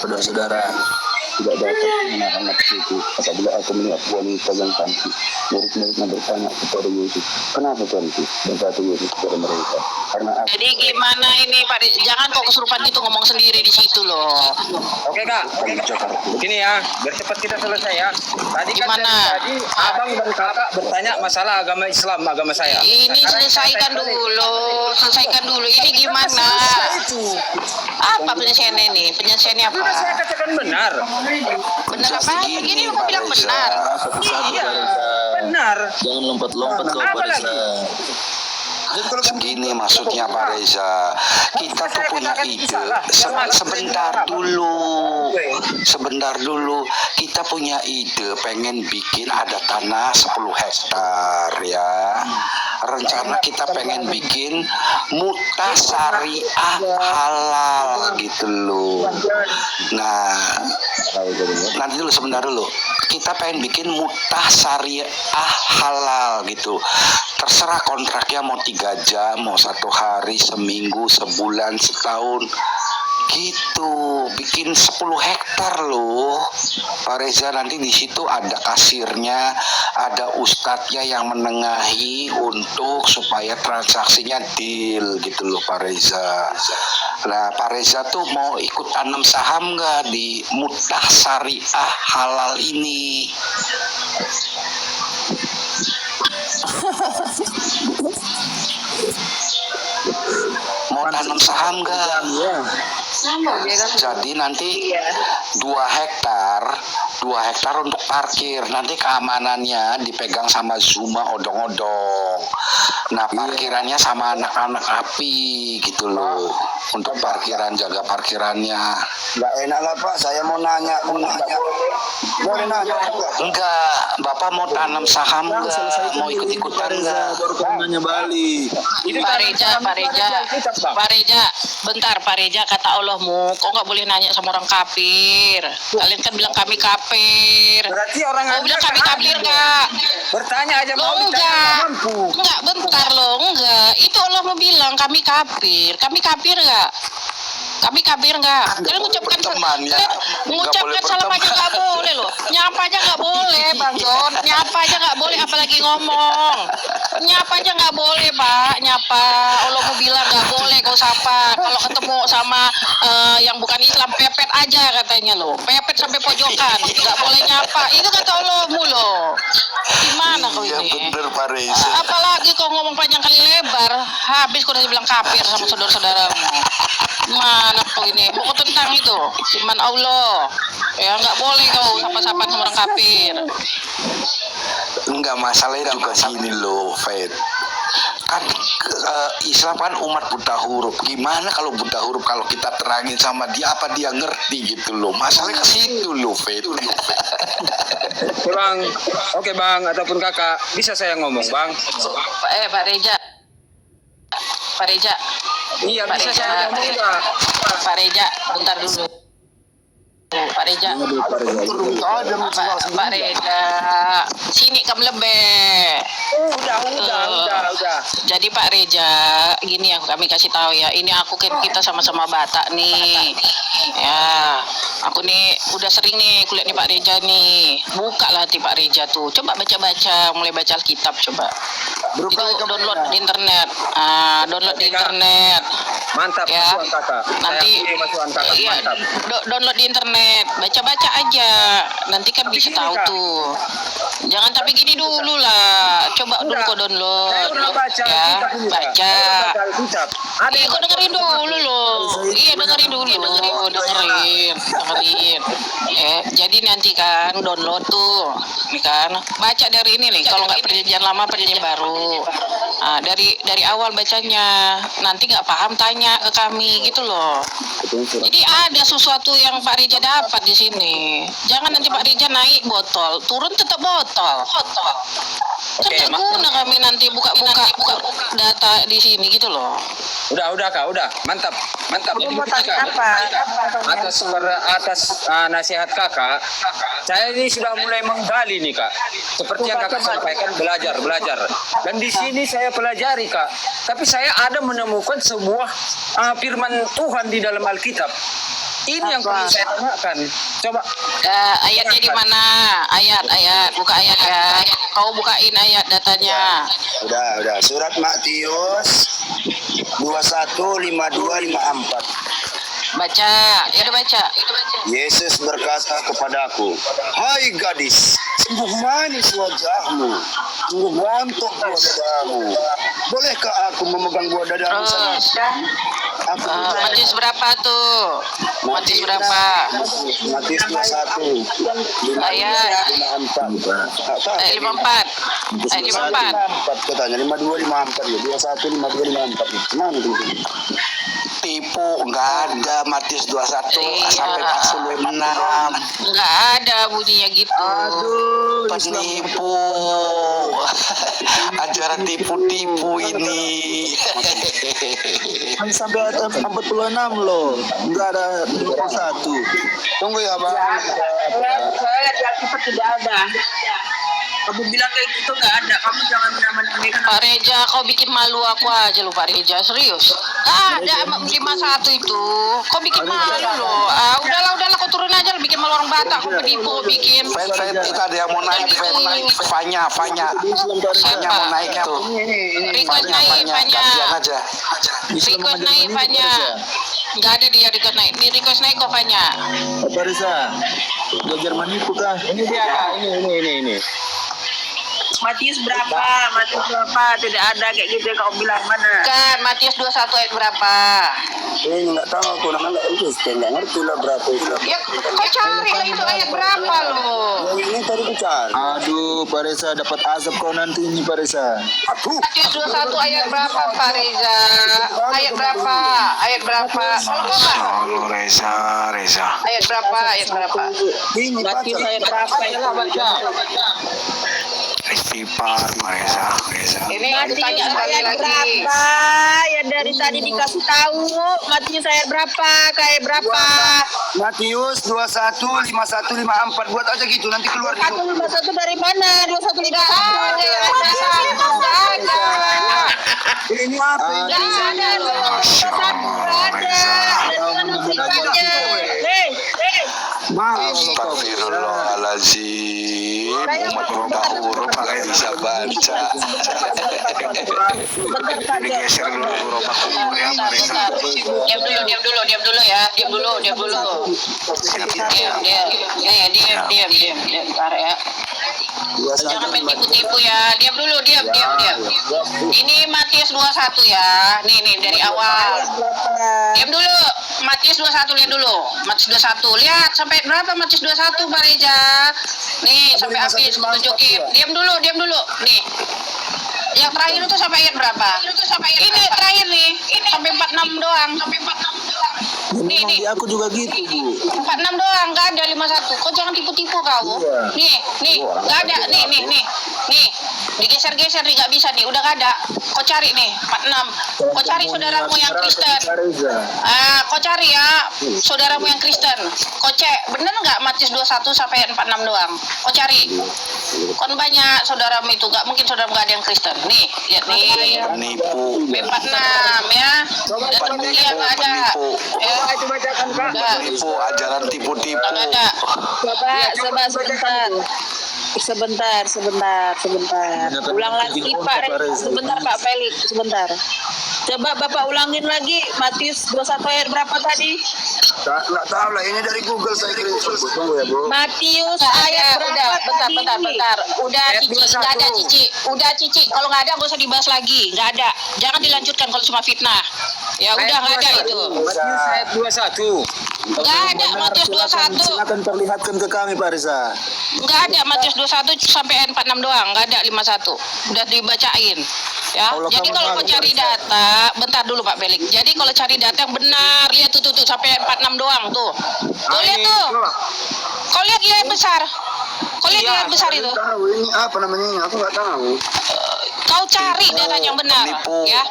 Saudara-saudara tidak dapat menahan nafsu itu apabila aku melihat wanita yang cantik. Murid-muridnya bertanya kepada Yesus, kenapa cantik? Berkata Yesus kepada mereka, karena aku. Jadi gimana ini Pak Reja? Jangan kok kesurupan gitu ngomong sendiri di situ loh. Oke, Kak. Begini ya, biar cepat kita selesai ya. Tadi kan Gimana? tadi Abang dan Kakak bertanya masalah agama Islam, agama saya. Ini selesaikan dulu. Ini gimana? Apa penyelesaiannya ini? Penyelesaiannya apa? Sudah saya katakan benar. Benar apa? Begini aku bilang benar. Iya, benar. Jangan lompat-lompat kau Apa pada lagi? Begini maksudnya Pak Reza, kita tuh punya ide. Sebentar dulu, kita punya ide pengen bikin ada tanah 10 hektar ya. rencana kita pengen bikin muta syariah halal gitu loh. Nah, nanti dulu sebentar dulu. Kita pengen bikin muta syariah halal gitu. Terserah kontraknya mau 3 jam, mau 1 hari, seminggu, sebulan, setahun. Gitu, bikin 10 hektar loh Pak Reza. Nanti di situ ada kasirnya, ada ustadznya yang menengahi untuk supaya transaksinya deal gitu loh Pak Reza. Nah Pak Reza tuh mau ikut tanam saham nggak di Mutah Syariah Halal ini? Mau tanam saham nggak? Jadi nanti 2 hektar untuk parkir. Nanti keamanannya dipegang sama Zuma odong-odong. Nah parkirannya sama anak-anak api gitu loh. Untuk parkiran, jaga parkirannya. Nggak enak lah Pak, saya mau nanya. Boleh nanya? Enggak, Bapak mau tanam saham enggak? Mau ikut-ikutan enggak? Nanya balik. Pak Reza, bentar Pak Reza, kata Allahmu, kok nggak boleh nanya sama orang kafir? Kalian kan bilang kami kafir. Berarti orang Kau bilang kami kafir nggak? bertanya aja Lo mau enggak, mampu. enggak bentar lo, enggak. Itu Allah mau bilang kami kafir nggak? Kami kafir nggak? Kalian mengucapkan salam aja nggak boleh loh. Nyapa aja nggak boleh, Bang Don. Nyapa aja nggak boleh, apalagi ngomong. Nyapa aja nggak boleh, Pak. Nyapa. Allah mau bilang nggak boleh kau sapa. Kalau ketemu sama yang bukan Islam, pepet aja katanya loh. Pepet sampai pojokan. Nggak boleh nyapa. Itu kata Allahmu loh. Gimana kau Iya ini? bener Pak Reza. Apalagi kau ngomong panjang kali lebar, habis kau udah dibilang kafir sama saudara-saudaramu. Mana kau ini? Mau tentang itu iman Allah. Ya nggak boleh kau sapa-sapa sama orang kafir. Enggak, masalahnya juga gini loh Fed. Kan Islam kan umat buta huruf. Gimana kalau buta huruf, kalau kita terangin sama dia apa dia ngerti gitu loh. Masalahnya ke situ loh Fed. Bang, oke Bang, ataupun Kakak, bisa saya ngomong Bang? Pak Reza. Iya, Pak bisa Reza. saya ngomong Kak. Pak Reza, bentar dulu. Pak Reza. Pak Reza. Sini kamu lebih. Udah. Jadi Pak Reza, gini yang kami kasih tahu ya. Ini aku kan kita sama-sama Batak nih. Ya, aku nih udah sering nih kuliah nih Pak Reza nih. Buka lah hati Pak Reza tuh. Coba baca-baca, mulai baca Alkitab coba. Itu download di internet. Download di internet. Mantap Ya. masukan Kakak. Nanti Saya akui masukan Kakak, iya, mantap. download di internet, baca-baca aja, nanti kan bisa tahu tuh. Jangan tapi gini dulu lah, coba dulu kau download, Saya udah baca ya, Alkitab juga. baca. Saya udah baca Alkitab. Ada Iya, yang kau dengerin dulu loh. Iya, dengerin dulu, dengerin. Jadi nanti kan download tuh, nih kan, baca dari ini nih. Kalau nggak perjanjian lama, perjanjian baru. Nah, dari awal bacanya, nanti nggak paham tanya ke kami gitu loh. Jadi ada sesuatu yang Pak Reza dapat di sini. Jangan nanti Pak Reza naik botol, turun tetap botol. Kan nggak guna kami nanti buka-buka data di sini gitu loh. Udah Kak, udah. Mantap. Jadi begini, Kak. Atas nasihat Kakak, saya ini sudah mulai menggali nih Kak. Seperti yang Kakak sampaikan, belajar. Dan di sini saya pelajari Kak. Tapi saya ada menemukan sebuah firman Tuhan di dalam Alkitab. Ini yang perlu saya tanyakan. Coba. Ayatnya di mana? Ayat. Buka ayat ya. Kau bukain ayat datanya. Udah. Surat Matius 21:52-54. Baca. Ya udah baca. Yesus berkata kepadaku, "Hai gadis, sungguh manis wajahmu, sungguh montok buah dadamu. Bolehkah aku memegang buah dadamu?" Terus. Aku Matius berapa tuh? Matius berapa? Matius 21. Ayat 54. 54 katanya 52 54 ya. 21 52 54. Mana itu? tipu, nggak ada Matius 21 Iya. sampai 46. Nggak ada bunyinya gitu. Penipu. Ajaran tipu-tipu ini. Sampai ada 46 loh, nggak ada 21. Tunggu ya bang. Saya lihat di Alkitab tidak ada. Kamu bilang kayak gitu nggak ada. Kamu jangan menamakan. Pak Reja, kau bikin malu aku aja loh Pak Reja, serius. Ada 51 itu. Kau bikin malu loh. Udahlah kau turun aja, bikin malu orang Batak. Kau penipu, kau bikin. Fan itu ada yang mau naik, Fanya mau naik tuh. Request naik, Fanya. Gantian aja. Request naik, Fanya. Nggak ada dia request naik. Di request naik kok, Fanya. Apa Risa? Belajar menipu kah? Ini dia kak, ini. Matius berapa? Tidak ada kayak gitu yang kau bilang mana? Kan, Matius 21 ayat berapa? Nggak tahu aku namanya nggak ngerti lah berapa itu. Ya, kau cari lah itu ayat berapa loh. Ini tadi bicara. Aduh, Pak Reza dapat azab kau nanti ini Pak Reza. Matius 21 ayat berapa, Pak Reza? Ayat berapa? Kalau kau Pak? Oh, Reza. Ayat berapa? Ini Matius ayat berapa? Istighfar, Reza. Ini ditanya sekali lagi. Ya dari tadi dikasih tahu. Matius ayat berapa? Kayak berapa? Matius 21, 51, 54 buat aja gitu nanti keluar di 151 dari mana? 21 Tidak ada yang ada satu, nggak ada. ini apa ini? Nggak ada. Masya Allah, Reza. Astagfirullahaladzim. Umat buta huruf nggak bisa baca. Ini geser dulu huruf aku ya, Reza. Diam dulu ya. Diam dulu. Diam. Bentar ya. Jangan main tipu-tipu ya. Diam dulu. Ini Matius 21 ya. Nih dari awal. Diam dulu. Matius 21 lihat dulu. Matius 21. Lihat sampai berapa Matius 21 Pak Reja. Nih sampai habis tunjukin. Diam dulu. Nih. Yang terakhir itu sampai ayat berapa? Ini terakhir nih. Sampai 46 doang. Nih. Aku juga gitu Bu. 46 doang, nggak ada 51. Kau jangan tipu-tipu kau. Nih, nggak ada. Nih. Digeser-geser nih, nggak bisa nih. Udah nggak ada. Kau cari nih, 46. Kau cari saudaramu yang Kristen. Kau cari ya, saudaramu yang Kristen. Kau cek, bener nggak Matius 21 sampai 46 doang? Kau cari. Kon banyak saudaramu itu, nggak mungkin saudaramu nggak ada yang Kristen. Nih, lihat nih. Penipu. 46 ya. Dan terbukti yang nggak ada. Ya. Penipu, ajaran tipu-tipu. Nggak ada. Coba sebentar. Ulang lagi Pak. Sebentar Pak Felix, sebentar. Coba Bapak ulangin lagi Matius 21 ayat berapa tadi? Nggak tahu lah, ini dari Google saya kirim. Tunggu ya Bu. Matius ayat berapa tadi? Bentar. Udah Cici, nggak ada Cici. Udah Cici, kalau nggak ada nggak usah dibahas lagi. Nggak ada. Jangan dilanjutkan kalau cuma fitnah. Ya udah nggak ada itu. Matius ayat 21. Nggak ada Matius 21. Silakan perlihatkan ke kami Pak Reza. Nggak ada Matius 21 sampai 46 doang. Nggak ada 51. Udah dibacain. Ya. Jadi kalau mau cari data, bentar dulu Pak Felix. Jadi kalau cari data yang benar, lihat tuh sampai 46 doang tuh. Tuh lihat tuh. Kau lihat yang besar. Kau lihat yang besar itu. Tahu ini apa namanya? Aku nggak tahu. Kau cari data yang benar, ya.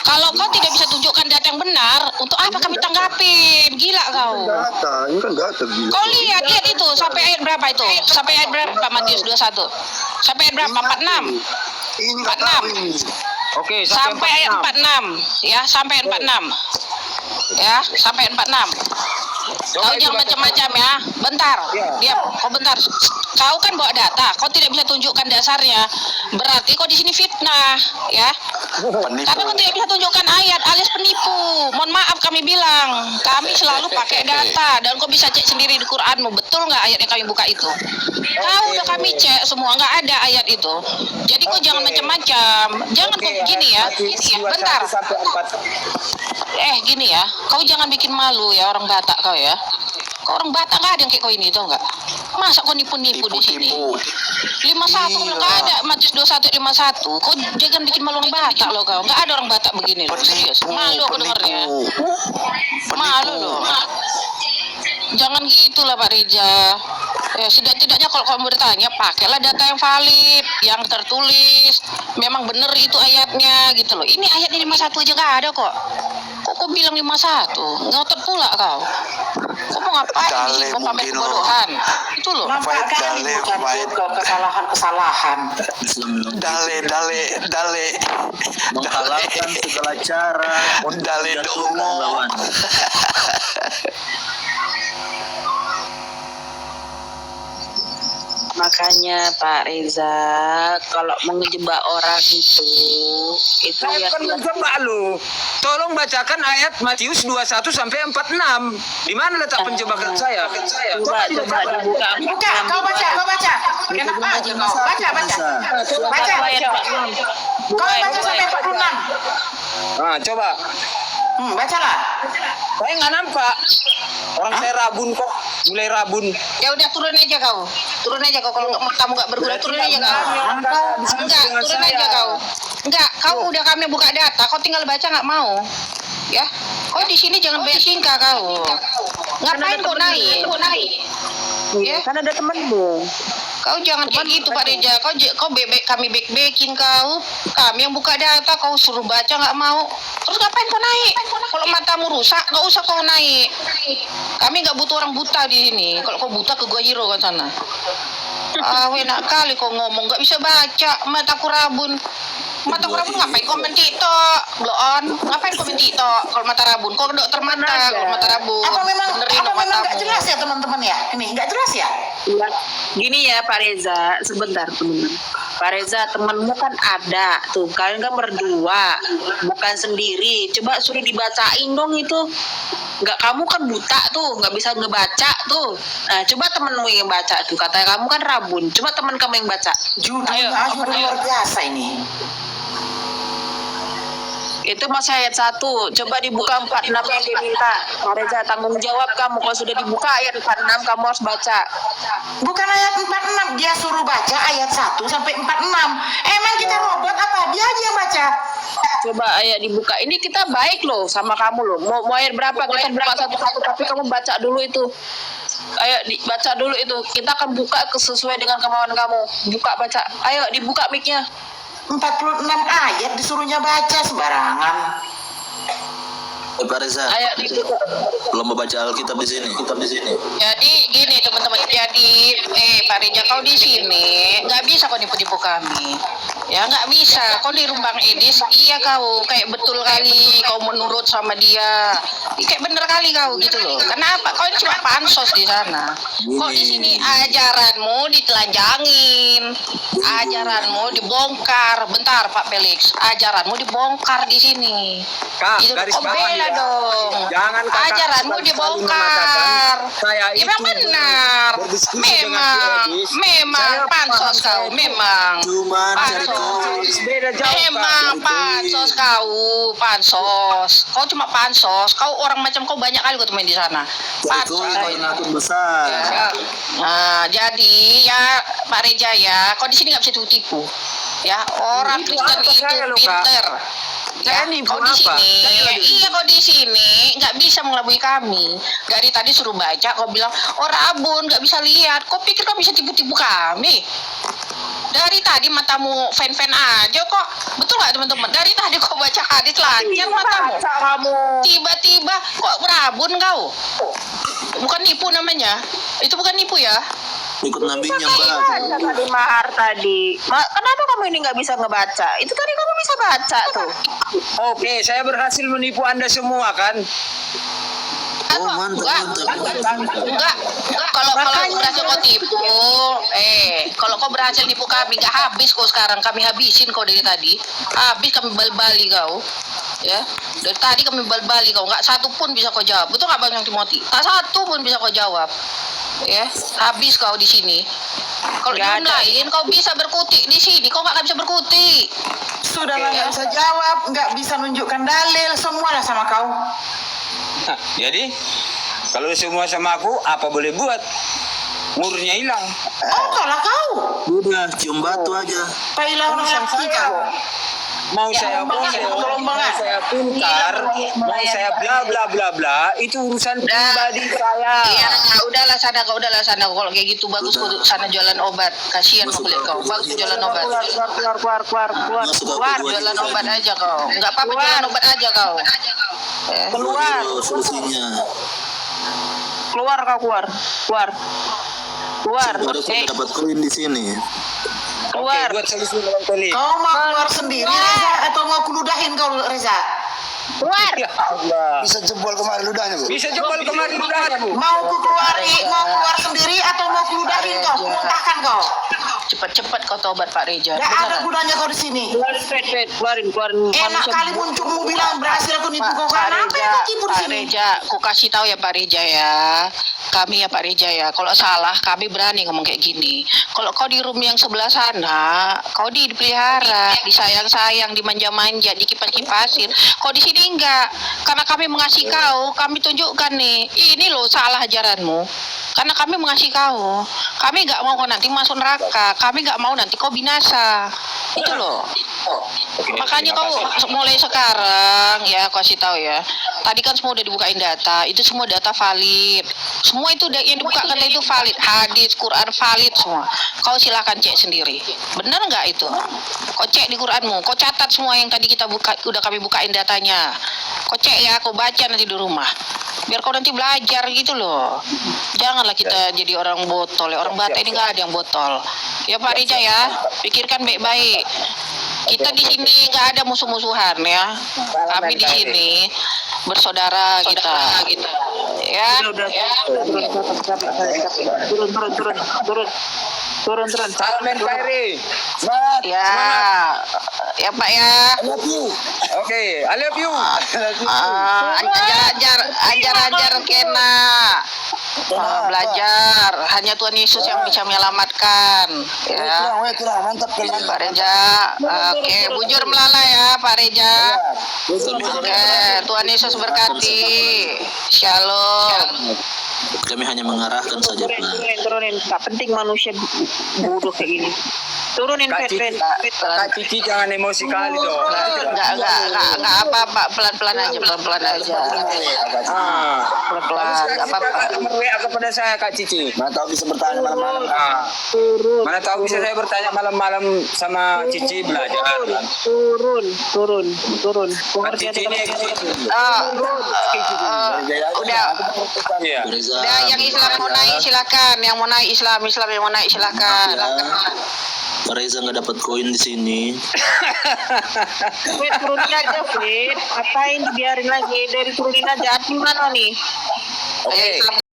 Kalau kau tidak bisa tunjukkan data yang benar, untuk apa kami tanggapin? Gila kau. Data, ini kan data gila. Kau lihat itu sampai ayat berapa itu? Sampai ayat berapa Matius 21? Sampai ayat berapa? 46. Ini nggak tahu ini. Oke, Sampai ayat 46, ya, sampai 46. Ya, sampai 46. Kau jangan macam-macam ya. Bentar. Diam. Kau bentar. Kau kan bawa data, kau tidak bisa tunjukkan dasarnya. Berarti kau di sini fitnah, ya. Karena kau tidak bisa tunjukkan ayat, alias penipu. Mohon maaf kami bilang, kami selalu pakai data dan kau bisa cek sendiri di Quranmu. Betul nggak ayat yang kami buka itu? Kau udah kami cek semua, nggak ada ayat itu. Jadi kau jangan macam-macam. Jangan kau gini ya. Bentar. Gini ya. Kau jangan bikin malu ya orang Batak kau ya. Kau orang Batak nggak ada yang kayak kau ini, tau nggak? Masa kau nipu-nipu di sini? 51 nggak ada, Matius 21:51. Kau jangan bikin malu orang Batak loh kau. Nggak ada orang Batak begini loh, serius. Malu aku dengarnya. Malu loh. Jangan gitulah Pak Reza. Ya, setidak-tidaknya kalau kamu bertanya, pakailah data yang valid, yang tertulis. Memang benar itu ayatnya gitu loh. Ini ayatnya 51 aja nggak ada kok. Kok kau bilang 51? Ngotot pula kau. Kau mau ngapain di sini? Kau pamer kebodohan. Itu loh. Nampak kali bukan juga kesalahan-kesalahan. Dale Menghalalkan segala cara untuk Dale menjatuhkan dongo. lawan. Makanya Pak Reza, kalau mau ngejebak orang itu Saya ya bukan mencoba lu. Tolong bacakan ayat Matius 21 sampai 46. Di mana letak penjebakan saya? coba dibuka. Buka, kau baca. Enak aja kau. Baca. Kau baca sampai 46. Nah, coba. Bacalah. Saya nggak nampak. Orang saya rabun kok, mulai rabun. Ya udah turun aja kau. Turun aja kau kalau kamu nggak berguna, turun aja kau. Enggak, turun aja kau. Enggak, kau udah kami buka data, kau tinggal baca nggak mau. Ya, kau di sini jangan banyak tingkah kau. Ngapain kau naik? Ya, Kan ada temenmu. kau jangan kayak gitu Pak Reza. Kau kami back-backin kau. Kami yang buka data, kau suruh baca nggak mau. Terus ngapain kau naik? Kalau matamu rusak, nggak usah kau naik. Kami nggak butuh orang buta di sini. Kalau kau buta ke Gua Hiro kan sana. Enak kali kau ngomong, nggak bisa baca, mataku rabun. Mataku rabun ngapain komen TikTok? Bloon, ngapain komen TikTok? Kalau mata rabun, kau dokter mata kalau mata rabun. Apa memang Benerin dong nggak matamu. jelas ya teman-teman ya? Ini nggak jelas ya? Iya. Gini ya Pak Reza, sebentar teman-teman. Pak Reza, temanmu kan ada tuh, kalian kan berdua, bukan sendiri. Coba suruh dibacain dong itu. Nggak, kamu kan buta tuh, nggak bisa ngebaca tuh. Nah, coba temenmu yang baca tuh. Katanya kamu kan rabun. Coba teman kamu yang baca. Judulnya aja luar biasa ini. Itu masih ayat 1. Coba dibuka 46 yang diminta. Pak Reza, tanggung jawab kamu. Kalau sudah dibuka ayat 46, kamu harus baca. Bukan ayat 46, dia suruh baca ayat 1 sampai 46. Emang kita robot apa? Dia aja yang baca. Coba ayat dibuka. Ini kita baik loh sama kamu loh. Mau ayat berapa? Kita buka satu-satu, tapi kamu baca dulu itu. Ayo dibaca dulu itu. Kita akan buka sesuai dengan kemauan kamu. Buka, baca. Ayo dibuka mic-nya. 46 ayat disuruhnya baca sembarangan. Pak Reza, Ayo dibuka. belum membaca Alkitab di sini. Jadi gini teman-teman, jadi Pak Reza kau di sini nggak bisa kau nipu-nipu kami, ya nggak bisa. Kau di Rumbang Edis, iya kau kayak betul kali kau menurut sama dia, kayak bener kali kau gitu loh. Kenapa? Kau ini cuma pansos di sana. Kok di sini ajaranmu ditelanjangin, ajaranmu dibongkar. Bentar Pak Felix, ajaranmu dibongkar di sini. Kak, Itu garis kau bawah bela ya. dong. Jangan kakak Ajaranmu sekali-sekali dibongkar. mengatakan saya Ya, itu memang benar. berdiskusi dengan Memang, si Edis. memang Saya pansos paham kau, saya memang. Cuman cari Pansos. Beda jauh, Kak. Memang pansos kau, pansos. Kau cuma pansos. Kau orang macam kau banyak kali kau temuin di sana. Pansos kau ini. akun besar. Ya. Nah, jadi ya Pak Reza ya, kau di sini nggak bisa tipu-tipu. Ya, orang Nipu Kristen apa itu saya loh, Kak? pinter. Saya Ya, nipu kau di apa? sini, Saya lagi iya kau di sini nggak bisa mengelabui kami. Dari tadi suruh baca, kau bilang, oh rabun nggak bisa lihat. Kau pikir kau bisa tipu-tipu kami? Dari tadi matamu fan-fan aja kok. Betul nggak teman-teman? Dari tadi kau baca hadis lancar matamu. Tiba-tiba kok rabun kau? Bukan nipu namanya. Itu bukan nipu ya? Ikut nabinya, Mbak. Baca tadi mahar tadi. Kenapa kamu ini nggak bisa ngebaca? Itu tadi kamu bisa baca tuh. Oke, saya berhasil menipu Anda semua kan? Oh, Enggak. Kalau berhasil kau tipu, kalau kau berhasil tipu kami, nggak habis kau sekarang. Kami habisin kau dari tadi. Habis kami bal-bali kau. Ya, dari tadi kami bal-bali kau. Nggak satu pun bisa kau jawab. Betul nggak Bang Timothy? Tak satu pun bisa kau jawab. Ya, habis kau di sini. Kalau di Nggak ada. lain kau bisa berkutik di sini. Kau nggak bisa berkutik. Sudahlah nggak bisa jawab, nggak bisa nunjukkan dalil, semualah sama kau. Jadi Kalau semua sama aku, apa boleh buat? Murnya hilang. Oh, kalau kau. Udah cium batu aja. Pailah orang kita. Mau saya pintar, mau saya bla bla bla bla, itu urusan pribadi saya. Iya, udahlah sana kau, kalau kayak gitu bagus kau sana jualan obat. Kasihan kau kulit kau, bagus jualan obat. Keluar jualan obat aja kau. Enggak apa-apa jualan obat aja kau. Keluar. Solusinya. Keluar kau, keluar. Baru dapat koin di sini. Keluar. Buat solusi melankolik. Kau mau keluar sendiri, Reza, atau mau kuludahin kau, Reza? Keluar. Ya Allah. Bisa jebol kemarin ludahnya, Bu. Bisa jebol kemarin udahnya, Bu. Mau keluar sendiri atau mau kuludahin kau? Muntahkan kau. Cepat-cepat kau tobat Pak Reja. Gak ada gunanya kau di sini. Keluarin. Enak kali muncungmu bilang berhasil aku nipu kau, kan? Apa yang kau tipu di Pak sini? Reja, aku kasih tahu ya Pak Reja ya. Kami ya Pak Reja ya, kalau salah kami berani ngomong kayak gini. Kalau kau di room yang sebelah sana, kau dipelihara, disayang-sayang, dimanja-manja, dikipas-kipasin. Kau di sini enggak. Karena kami mengasihi kau, kami tunjukkan nih. Ini loh salah ajaranmu. Karena kami mengasihi kau. Kami enggak mau kau nanti masuk neraka. Kami enggak mau nanti kau binasa. Itu loh. Makanya kau mulai sekarang ya, kau kasih tahu ya. Tadi kan semua udah dibukain data, itu semua data valid. Semua itu yang dibukakan itu valid, hadis, Quran valid semua. Kau silakan cek sendiri. Benar nggak itu? Kau cek di Quranmu, kau catat semua yang tadi kita buka, udah kami bukain datanya. Kau cek ya, kau baca nanti di rumah. Biar kau nanti belajar gitu loh. Janganlah kita jadi orang botol. Ya. Orang Batak ini nggak ada yang botol. Ya Pak Reja ya, pikirkan baik-baik. Kita di sini nggak ada musuh-musuhan ya. Kami di sini bersaudara kita. Ya. Turun. Salam NKRI. Ya. Ya Pak ya. Oke, I love you. Ajar kena. Belajar. Hanya Tuhan Yesus yang bisa menyelamatkan. Ya. Mantap. Pak Reja. Oke, bujur melala ya Pak Reja. Oke, Tuhan Yesus berkati. Shalom. Kami hanya mengarahkan saja, Pak. Turunin. Gak penting manusia bodoh kayak gini. Turunin, Kak Cici jangan emosi kali dong. Enggak apa-apa, pelan-pelan aja. Pelan-pelan. Apa-apa. WA kepada saya Kak Cici. Mana tahu bisa bertanya malam-malam. Mana tahu bisa saya bertanya malam-malam sama Cici belajar. Turun. Kak Cici ini Udah. Iya. Udah, yang Islam mau naik silakan. Yang mau naik Islam yang mau naik silakan. Pak Reza nggak dapat koin di sini. Turunin aja, Fit. Apain dibiarin lagi? Dari turunin aja. Di mana nih? Oke.